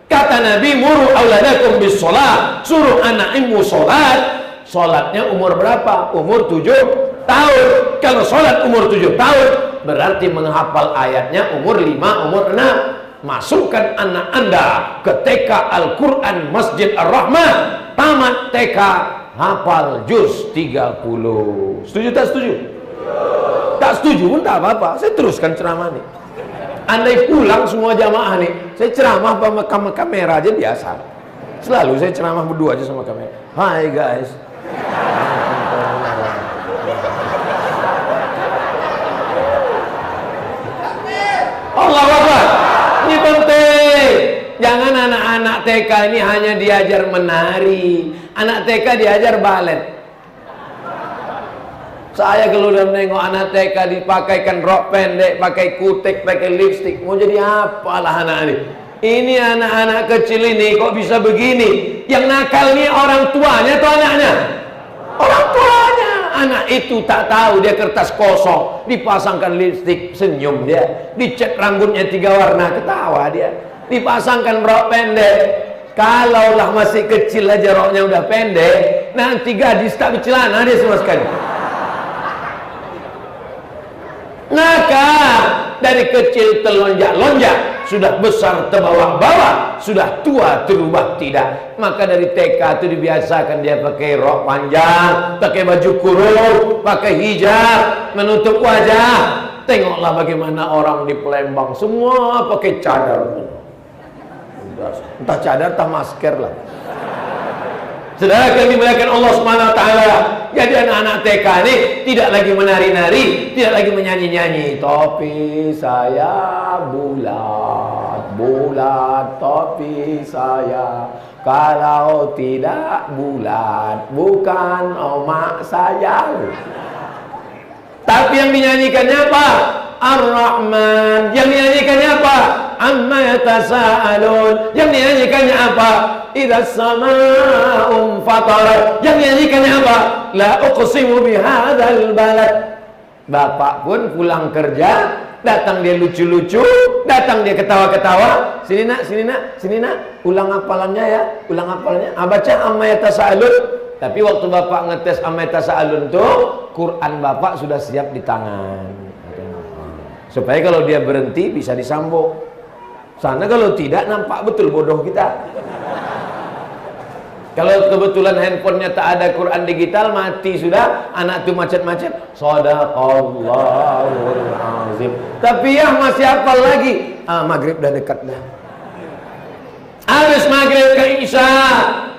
Kata Nabi, muru auladakum bis sholat, suruh anakmu sholat. Sholatnya umur berapa? Umur 7 tahun. Kalau sholat umur 7 tahun, berarti menghafal ayatnya umur 5, umur 6. Masukkan anak anda ke TK Al-Quran Masjid Ar-Rahmah, tamat TK, hafal juz 30. Setuju tak setuju? Tak setuju pun tak apa-apa, saya teruskan ceramah nih. Andai pulang semua jamaah nih, saya ceramah sama kamera aja biasa. Selalu saya ceramah berdua aja sama kamera. Hai guys, Allah Akbar. Ini penting. Jangan anak-anak TK ini hanya diajar menari. Anak TK diajar balet. Saya kalau udah menengok anak TK dipakaikan rok pendek, pakai kutek, pakai lipstik, mau jadi apalah anak ini. Ini anak-anak kecil ini kok bisa begini? Yang nakal ini orang tuanya atau anaknya? Orang tuanya. Anak itu tak tahu dia kertas kosong, dipasangkan lipstik, senyum dia, dicat rambutnya 3 warna, ketawa dia, dipasangkan rok pendek. Kalaulah masih kecil aja roknya udah pendek, nanti gadis tak bercelana dia sama sekali. Maka dari kecil terlonjak-lonjak, sudah besar terbawa-bawa, sudah tua terubah tidak. Maka dari TK itu dibiasakan dia pakai rok panjang, pakai baju kurung, pakai hijab, menutup wajah. Tengoklah bagaimana orang di Palembang semua pakai cadar. Entah cadar, entah masker lah. Saudara yang dimuliakan Allah Subhanahu wa taala. Jadi anak-anak TK ini tidak lagi menari-nari, tidak lagi menyanyi-nyanyi. Topi saya bulat, bulat topi saya. Kalau tidak bulat, bukan omak saya. Tapi yang dinyanyikannya apa? Ar-Rahman. Yang dinyanyikannya apa? Amma yatasaalun. Yang dinyanyikannya apa? Idza samaa'un fatarat. Yang dinyanyikannya apa? La uqsimu bihadzal balad. Bapak pun pulang kerja, datang dia lucu-lucu, datang dia ketawa-ketawa. Sini nak, sini nak, sini nak. Ulang hafalannya ya, ulang hafalannya. Baca amma yatasaalun. Tapi waktu bapak ngetes amma yatasaalun tuh, Quran bapak sudah siap di tangan. Supaya kalau dia berhenti bisa disambung. Sana kalau tidak nampak betul bodoh kita. Kalau kebetulan handphonenya tak ada Quran digital, mati sudah. Anak tuh macet-macet. Shadaqallahul azim. Tapi ya masih hafal lagi. Maghrib dah dekat dah. Habis maghrib ke Isya,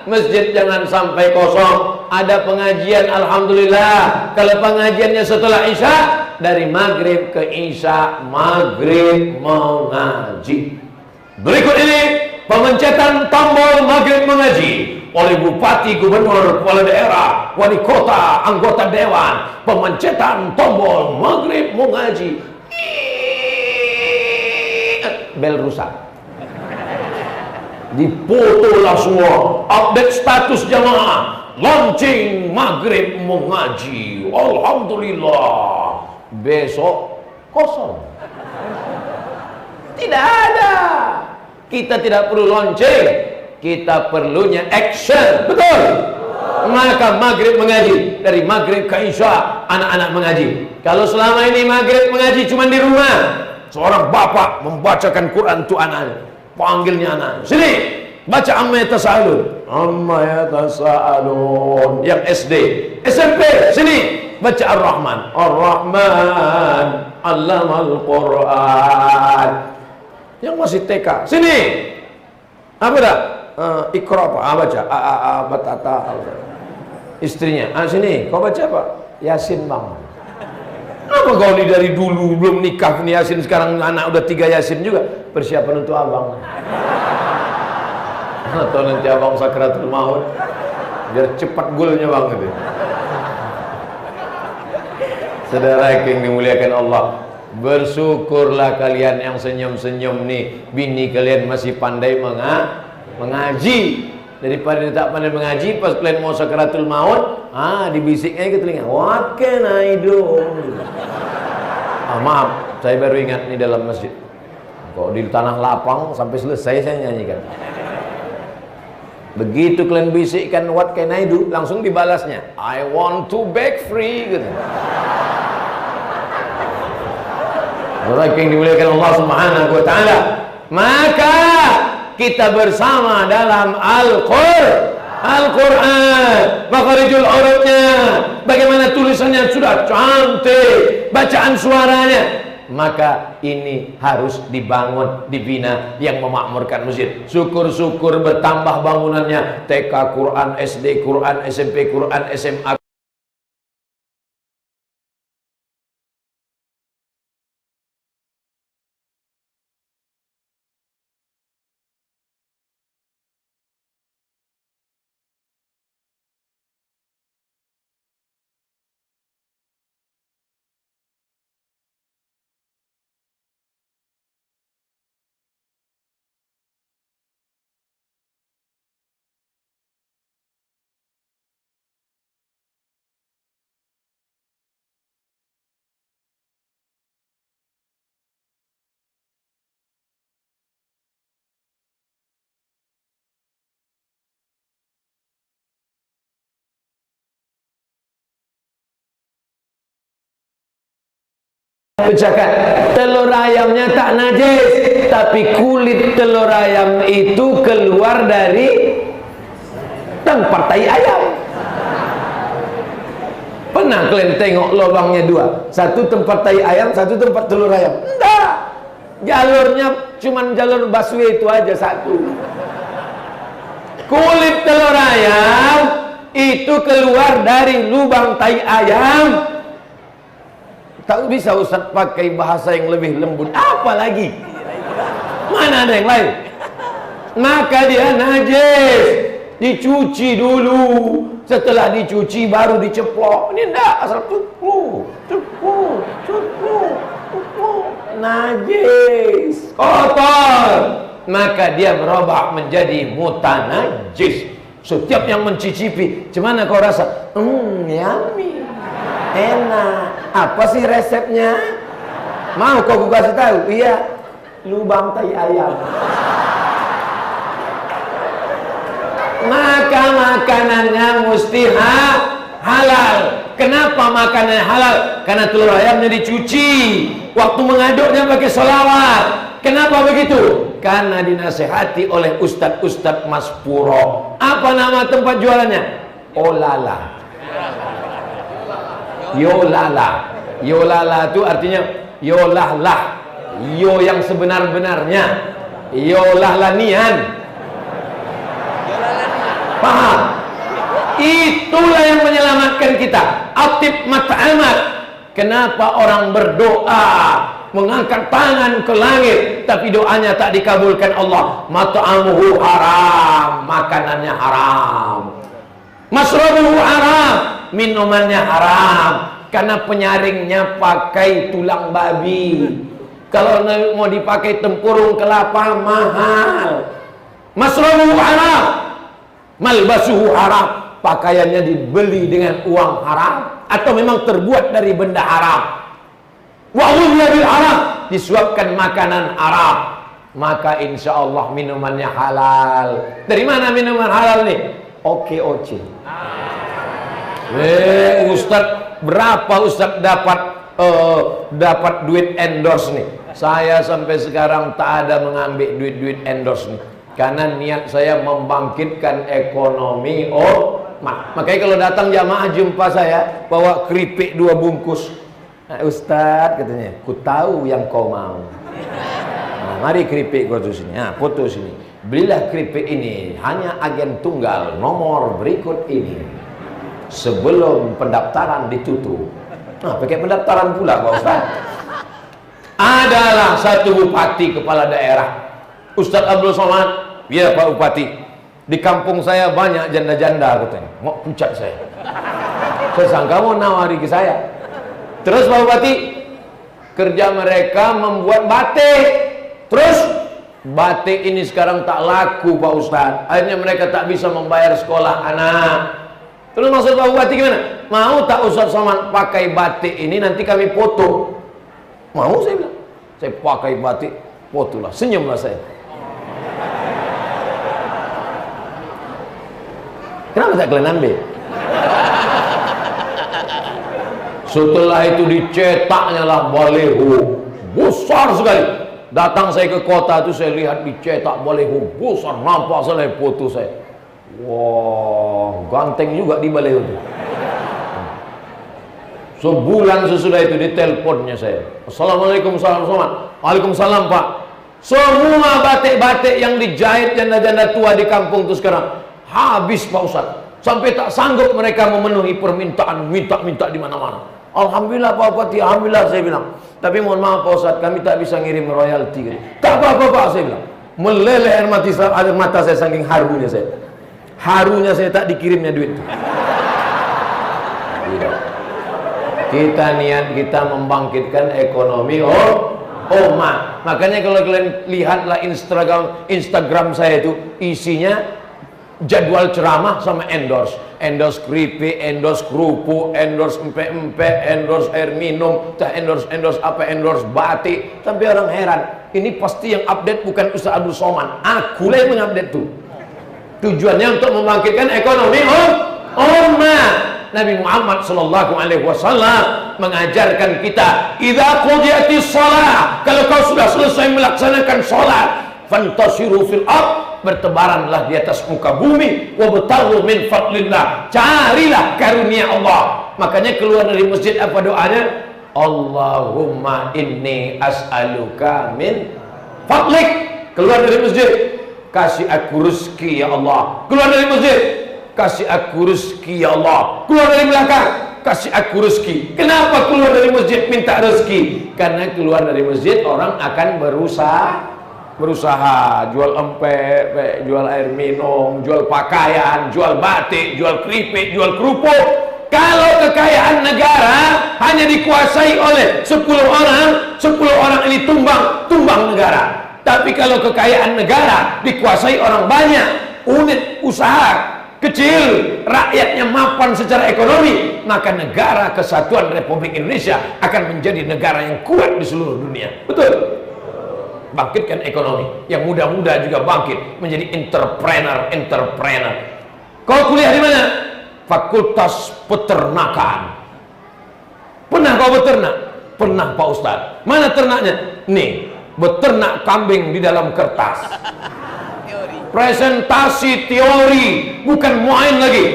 masjid jangan sampai kosong. Ada pengajian, alhamdulillah. Kalau pengajiannya setelah Isya, dari maghrib ke Isya, maghrib mengaji. Berikut ini pemencetan tombol maghrib mengaji oleh bupati, gubernur, kepala daerah, wali kota, anggota dewan. Pemencetan tombol maghrib mengaji. Bel rusak. Difotolah semua, update status jamaah, launching maghrib mengaji. Alhamdulillah. Besok kosong. Tidak ada. Kita tidak perlu launching, kita perlunya action. Betul. Maka maghrib mengaji, dari maghrib ke Isya anak-anak mengaji. Kalau selama ini maghrib mengaji cuma di rumah, seorang bapak membacakan Quran untuk anaknya, panggilnya anak, sini baca amma yatasaalun. Amma yatasaalun. Yang SD, SMP, sini baca Ar-Rahman. Ar-Rahman allamal Quran. Yang masih TK, sini apa dah? Iqra apa? Baca batata. Istrinya, sini kau baca apa? Yasin bang. Apa kau ni dari dulu belum nikah ni Yasin, sekarang anak udah 3 Yasin juga. Persiapan untuk abang. Atau nanti abang sakratul maut, biar cepat golnya bang gitu. Saudara yang dimuliakan Allah, bersyukurlah kalian yang senyum-senyum nih. Bini kalian masih pandai mengaji. Daripada dia tak pandai mengaji, pas kalian mau sakratul maut, dibisiknya ke telinga, what can I do? Maaf, saya baru ingat nih dalam masjid. Kok di tanah lapang sampai selesai saya nyanyikan. Begitu kalian bisikkan what can I do, langsung dibalasnya, I want to beg free gitu. Orang yang dimuliakan Allah Subhanahu wa taala, maka kita bersama dalam Al-Quran, makharijul hurufnya, bagaimana tulisannya sudah cantik, bacaan suaranya. Maka ini harus dibangun, dibina yang memakmurkan masjid. Syukur-syukur bertambah bangunannya, TK Quran, SD Quran, SMP Quran, SMA Ucapkan, telur ayamnya tak najis, tapi kulit telur ayam itu keluar dari tempat tai ayam. Pernah kalian tengok lubangnya dua, satu tempat tai ayam, satu tempat telur ayam? Enggak, jalurnya cuman jalur busway itu aja satu. Kulit telur ayam itu keluar dari lubang tai ayam. Tak bisa Ustaz pakai bahasa yang lebih lembut, apa lagi? Mana ada yang lain? Maka dia najis, dicuci dulu. Setelah dicuci baru diceplok. Ini enggak, asal ceplok, najis, kotor. Maka dia berubah menjadi mutanajis. Setiap yang mencicipi, gimana kau rasa? Yummy, enak. Apa sih resepnya? Mau kau kasih tahu? Iya, lubang tai ayam. Maka makanannya mesti halal. Kenapa makanannya halal? Karena telur ayamnya dicuci, waktu mengaduknya pakai sholawat. Kenapa begitu? Karena dinasehati oleh ustadz-ustadz Mas Puro. Apa nama tempat jualannya? Olala. Yolala. Yolala itu artinya yolahlah, yo yang sebenar-benarnya, yolahlanian. Paham? Itulah yang menyelamatkan kita. Atib mat'amat. Kenapa orang berdoa mengangkat tangan ke langit tapi doanya tak dikabulkan Allah? Mat'amuhu haram, makanannya haram. Masrabuhu haram, minumannya haram. Karena penyaringnya pakai tulang babi. Kalau mau dipakai tempurung kelapa mahal. Masrabuhu haram, malbasuhu haram, pakaiannya dibeli dengan uang haram atau memang terbuat dari benda haram. Wa ghudhiya bil haram, disuapkan makanan haram. Maka insya Allah minumannya halal. Dari mana minuman halal nih? OKOC. Ustadz, berapa Ustadz dapat duit endorse nih? Saya sampai sekarang tak ada mengambil duit endorse nih. Karena niat saya membangkitkan ekonomi makanya kalau datang jamaah jumpa saya bawa keripik 2 bungkus. Nah, Ustadz katanya, ku tahu yang kau mau. Nah, mari keripik kau tuh sini. Nah, foto sini. Belilah keripik ini hanya agen tunggal nomor berikut ini. Sebelum pendaftaran ditutup. Nah, pakai pendaftaran pula Pak Ustadz. Adalah satu bupati kepala daerah, Ustadz Abdul Somad. Ya Pak Bupati, di kampung saya banyak janda-janda katanya. Mau pucat saya. Saya sangka mau nawari ke saya. Terus Pak Bupati, kerja mereka membuat batik. Terus batik ini sekarang tak laku Pak Ustadz. Akhirnya mereka tak bisa membayar sekolah anak. Terus maksud Pak Bupati gimana? Mau tak Ustadz Somad pakai batik ini nanti kami foto? Mau, saya bilang. Saya pakai batik, fotolah, senyumlah saya. Kenapa tak kalian ambil? Setelah itu dicetaknya lah baleho besar sekali. Datang saya ke kota itu, saya lihat dicetak baleho besar, nampak saya foto saya. Wah, ganteng juga di baleho itu. Sebulan sesudah itu diteleponnya saya. Assalamualaikum, Waalaikumsalam Pak. Semua batik-batik yang dijahit janda-janda tua di kampung itu sekarang habis Pak Ustaz. Sampai tak sanggup mereka memenuhi permintaan, minta di mana-mana. Alhamdulillah Pak Bupati, alhamdulillah saya bilang. Tapi mohon maaf Pak Ustaz, kami tak bisa ngirim royalti. Tak apa-apa Pak, saya bilang. Meleleh air mata saya saking harunya saya. Harunya saya tak dikirimnya duit. Kita niat kita membangkitkan ekonomi umat. Makanya kalau kalian lihatlah Instagram saya itu isinya jadwal ceramah sama endorse keripik, endorse kerupuk, endorse empek-empek, endorse air minum, endorse apa, endorse batik. Sampai orang heran, ini pasti yang update bukan Ustaz Abdul Somad, aku lah yang mengupdate tuh. Tujuannya untuk membangkitkan ekonomi umat. Nabi Muhammad sallallahu alaihi wasallam mengajarkan kita, idza qudiyatis shalah, kalau kau sudah selesai melaksanakan salat, fantasiru fil ard, bertebaranlah di atas muka bumi, wabtaghu min fadlillah, carilah karunia Allah. Makanya keluar dari masjid apa doanya? Allahumma inni as'aluka min fadlik. Keluar dari masjid, kasih aku rezeki ya Allah. Keluar dari masjid, kasih aku rezeki ya Allah. Keluar dari belakang, kasih aku rezeki. Kenapa keluar dari masjid minta rezeki? Karena keluar dari masjid orang akan berusaha jual empek, jual air minum, jual pakaian, jual batik, jual keripik, jual kerupuk. Kalau kekayaan negara hanya dikuasai oleh 10 orang ini tumbang negara. Tapi kalau kekayaan negara dikuasai orang banyak, unit usaha kecil, rakyatnya mapan secara ekonomi, maka negara kesatuan Republik Indonesia akan menjadi negara yang kuat di seluruh dunia. Betul? Bangkitkan ekonomi, yang muda-muda juga bangkit menjadi entrepreneur. Kau kuliah di mana? Fakultas Peternakan. Pernah kau beternak? Pernah Pak Ustaz. Mana ternaknya? Nih, beternak kambing di dalam kertas. Presentasi teori, bukan main lagi.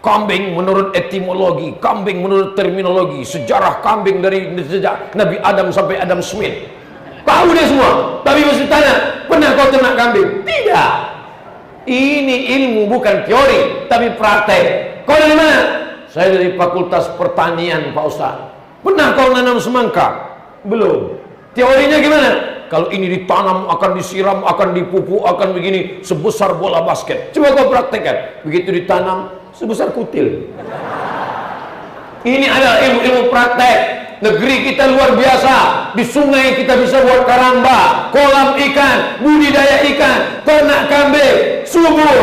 Kambing menurut etimologi, kambing menurut terminologi, sejarah kambing dari sejak Nabi Adam sampai Adam Smith. Tahu dia semua, tapi mesti tanya, pernah kau ternak kambing? Tidak. Ini ilmu bukan teori, tapi praktek. Kau dari mana? Saya dari Fakultas Pertanian Pak Ustaz. Pernah kau nanam semangka? Belum. Teorinya gimana? Kalau ini ditanam, akan disiram, akan dipupuk, akan begini, sebesar bola basket. Coba kau praktekkan. Begitu ditanam, sebesar kutil. Ini adalah ilmu-ilmu praktek. Negeri kita luar biasa. Di sungai kita bisa buat karamba, kolam ikan, budidaya ikan, ternak kambing, subur,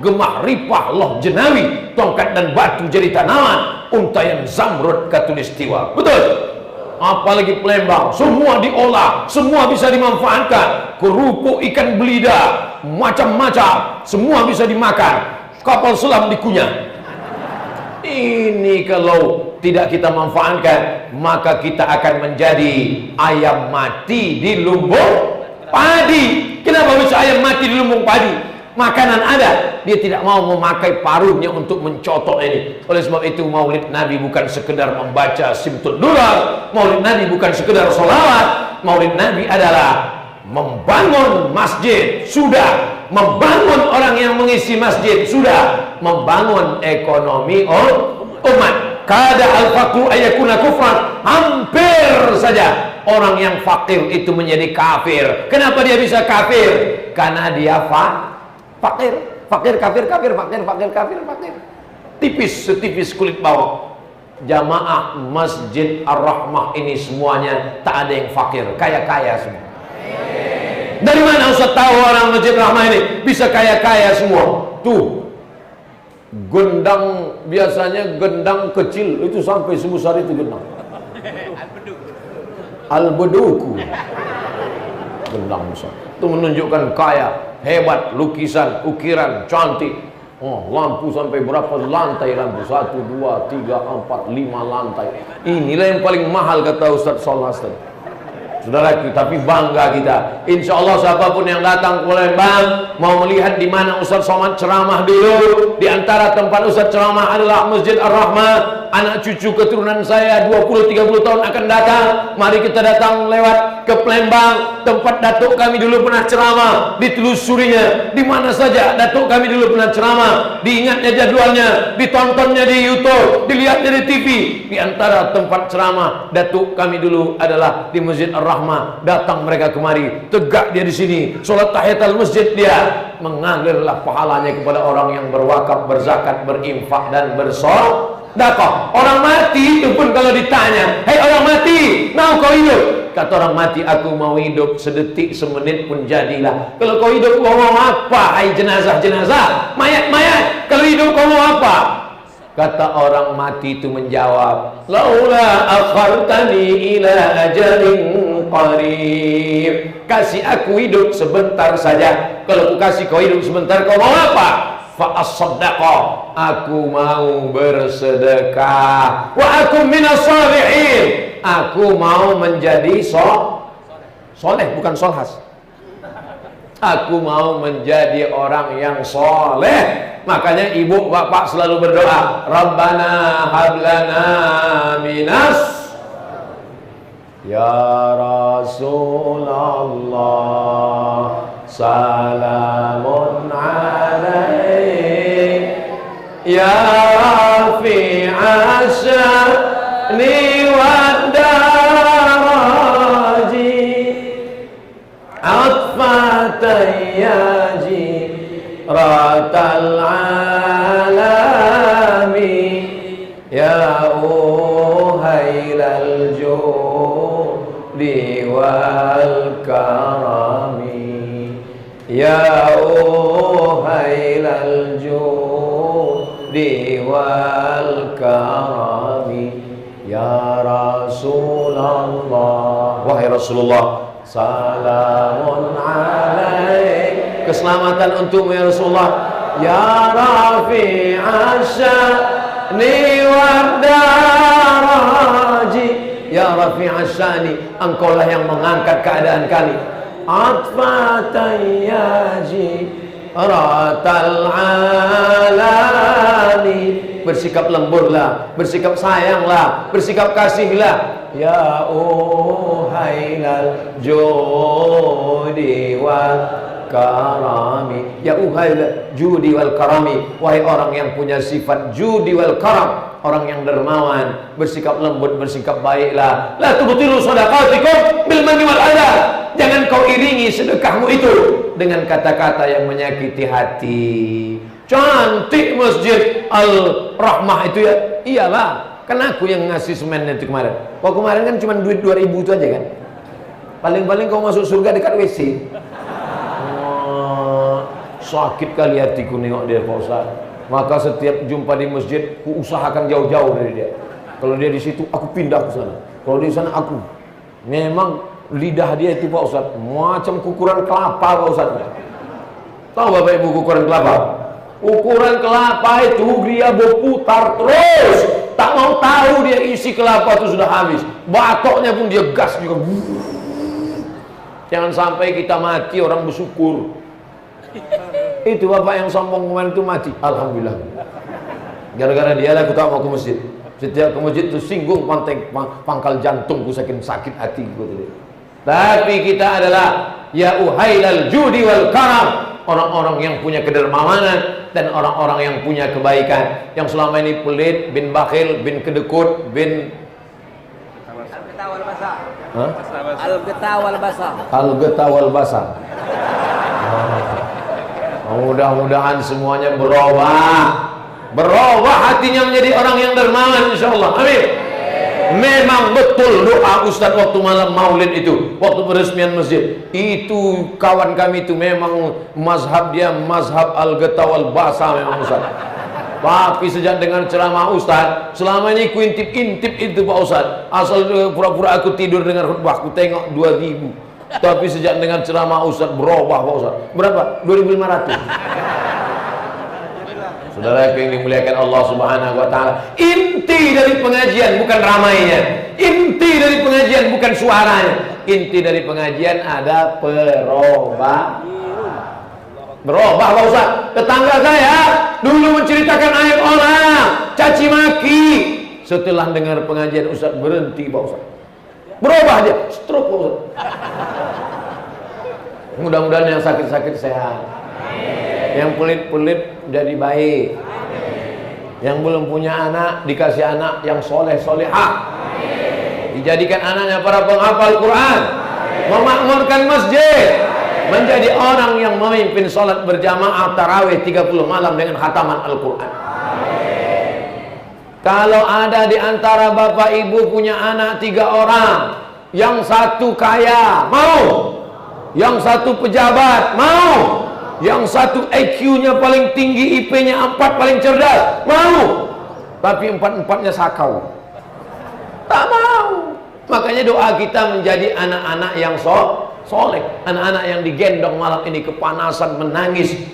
gemah ripah loh jenawi, tongkat dan batu jadi tanaman, untayan zamrud katulistiwa. Betul? Apalagi Palembang, semua diolah, semua bisa dimanfaatkan. Kerupuk ikan belida, macam-macam, semua bisa dimakan. Kapal selam dikunyah. Ini kalau tidak kita manfaatkan, maka kita akan menjadi ayam mati di lumbung padi. Kenapa bisa ayam mati di lumbung padi? Makanan ada, dia tidak mau memakai paruhnya untuk mencotok ini. Oleh sebab itu maulid Nabi bukan sekedar membaca simtul durar, maulid Nabi bukan sekedar sholawat, maulid Nabi adalah membangun masjid, sudah, membangun orang yang mengisi masjid, sudah, membangun ekonomi umat. Kada al-faqru ayakuna kufran, hampir saja orang yang fakir itu menjadi kafir. Kenapa dia bisa kafir? Karena dia fakir, kafir. Tipis, setipis kulit bawang. Jamaah Masjid Ar-Rahmah ini semuanya tak ada yang fakir, kaya-kaya semua. Dari mana Ustaz tahu orang Masjid Rahmah ini bisa kaya-kaya semua? Tuh, gendang, biasanya gendang kecil itu sampai sebesar itu gendang. Al-Beduku. Gendang besar. Itu menunjukkan kaya, hebat, lukisan, ukiran, cantik. Oh, lampu sampai berapa lantai lampu? 1, 2, 3, 4, 5 lantai. Inilah yang paling mahal kata Ustaz Sallas tadi. Saudaraku, tapi bangga kita. Insya Allah siapapun yang datang ke Palembang mau melihat di mana Ustaz Somad ceramah dulu. Di antara tempat Ustaz ceramah adalah Masjid Ar-Rahmah. Anak cucu keturunan saya 20-30 tahun akan datang. Mari kita datang lewat ke Palembang, tempat datuk kami dulu pernah ceramah. Ditelusurinya di mana saja datuk kami dulu pernah ceramah. Diingatnya jadwalnya, ditontonnya di YouTube, dilihatnya di TV. Di antara tempat ceramah datuk kami dulu adalah di Masjid Ar-Rahmah. Datang mereka kemari, tegak dia di sini, sholat tahiyatul masjid dia, mengalirlah pahalanya kepada orang yang berwakaf, berzakat, berinfak dan bersedekah. Orang mati itu pun kalau ditanya, "Hei orang mati, mau kau hidup?" Kata orang mati, "Aku mau hidup sedetik, semenit pun jadilah." Kalau kau hidup kau mau apa? Hai jenazah, mayat. Kalau hidup kau mau apa? Kata orang mati itu menjawab, "Laula akhartani ila ajalin qarib." Kasih aku hidup sebentar saja. Kalau aku kasih kau hidup sebentar, kau mau apa? fa as-saddaqa, aku mau bersedekah, wa aku minas shalihin, aku mau menjadi soleh, bukan solhas. Aku mau menjadi orang yang soleh. Makanya ibu bapak selalu berdoa, Rabbana hablana minas, ya Rasulullah salamun alaik, ya rafi'a sya'ni wa daraji, atfatayyaji ratal alami, ya uhailal judi wal karami, ya uhailal judi wal karami, ya Rasulullah, wahai Rasulullah, salamun alaik, keselamatan untukmu ya Rasulullah, ya rafi'a sya'ni wa daraji, ya rafi'a sya'ni, engkaulah yang mengangkat keadaan kami, atfatayyaji ratal alami, bersikap lemburlah, bersikap sayanglah, bersikap kasihlah, ya uhailal judi wal karami, ya uhailal judi wal karami, wahai orang yang punya sifat judi wal karam, orang yang dermawan, bersikap lembut, bersikap baiklah. La tubtilu shadaqatikum bil manni wal adha, jangan kau iringi sedekahmu itu dengan kata-kata yang menyakiti hati. Cantik masjid Al-Rahmah itu ya, iyalah, kan aku yang ngasih semen itu kemarin. Kau kemarin kan cuma duit 2.000 itu aja kan, paling-paling kau masuk surga dekat WC. Sakit kali hatiku nengok dia Pak Ustaz. Maka setiap jumpa di masjid, ku usahakan jauh-jauh dari dia. Kalau dia di situ, aku pindah ke sana. Kalau di sana, aku. Memang lidah dia itu Pak Ustaz, macam ukuran kelapa Pak Ustaz. Tahu Bapak Ibu ukuran kelapa? Ukuran kelapa itu dia berputar terus. Tak mau tahu dia isi kelapa itu sudah habis. Batoknya pun dia gas juga. Jangan sampai kita mati orang bersyukur. Itu bapak yang sombong kemarin itu mati, alhamdulillah. Gara-gara dia lah aku tak mau ke masjid. Setiap ke masjid itu singgung pangkal jantungku saking sakit hatiku. Tapi kita adalah ya uhailal judi wal karam, orang-orang yang punya kedermawanan dan orang-orang yang punya kebaikan. Yang selama ini pelit, bin bakhil, bin kedekut, bin al-geta wal basar. Al-geta wal basar. Al-geta wal basar. Mudah-mudahan semuanya berubah hatinya menjadi orang yang dermawan insyaallah. Amin. Memang betul doa Ustaz waktu malam maulid itu, waktu peresmian masjid itu, kawan kami itu memang mazhab dia mazhab al-geta wal basa memang Ustaz. Tapi sejak dengar ceramah Ustaz, selama ini ku intip-intip itu Pak Ustaz, asal pura-pura aku tidur dengar khutbah, aku tengok 2.000. Tapi sejak dengan ceramah Ustaz berubah Pak Ustaz. Berapa? 2.500. Saudara yang dimuliakan Allah Subhanahu wa taala, inti dari pengajian bukan ramainya. Inti dari pengajian bukan suaranya. Inti dari pengajian ada berubah Pak Ustaz. Tetangga saya dulu menceritakan aib orang, caci maki. Setelah dengar pengajian Ustaz berhenti Pak Ustaz. Berubah dia, stroke Pak Ustaz. Mudah-mudahan yang sakit-sakit sehat, yang pelit-pelit jadi baik, yang belum punya anak dikasih anak yang soleh solehah, dijadikan anaknya para penghafal Quran, memakmurkan masjid, menjadi orang yang memimpin sholat berjamaah tarawih 30 malam dengan khataman Al-Quran. Kalau ada di antara bapak ibu punya anak 3 orang, yang satu kaya, mau? Yang satu pejabat, mau? Yang satu IQ-nya paling tinggi, IP-nya 4 paling cerdas, mau? Tapi 4-4-nya sakau, tak mau. Makanya doa kita menjadi anak-anak yang soleh, anak-anak yang digendong malam ini kepanasan menangis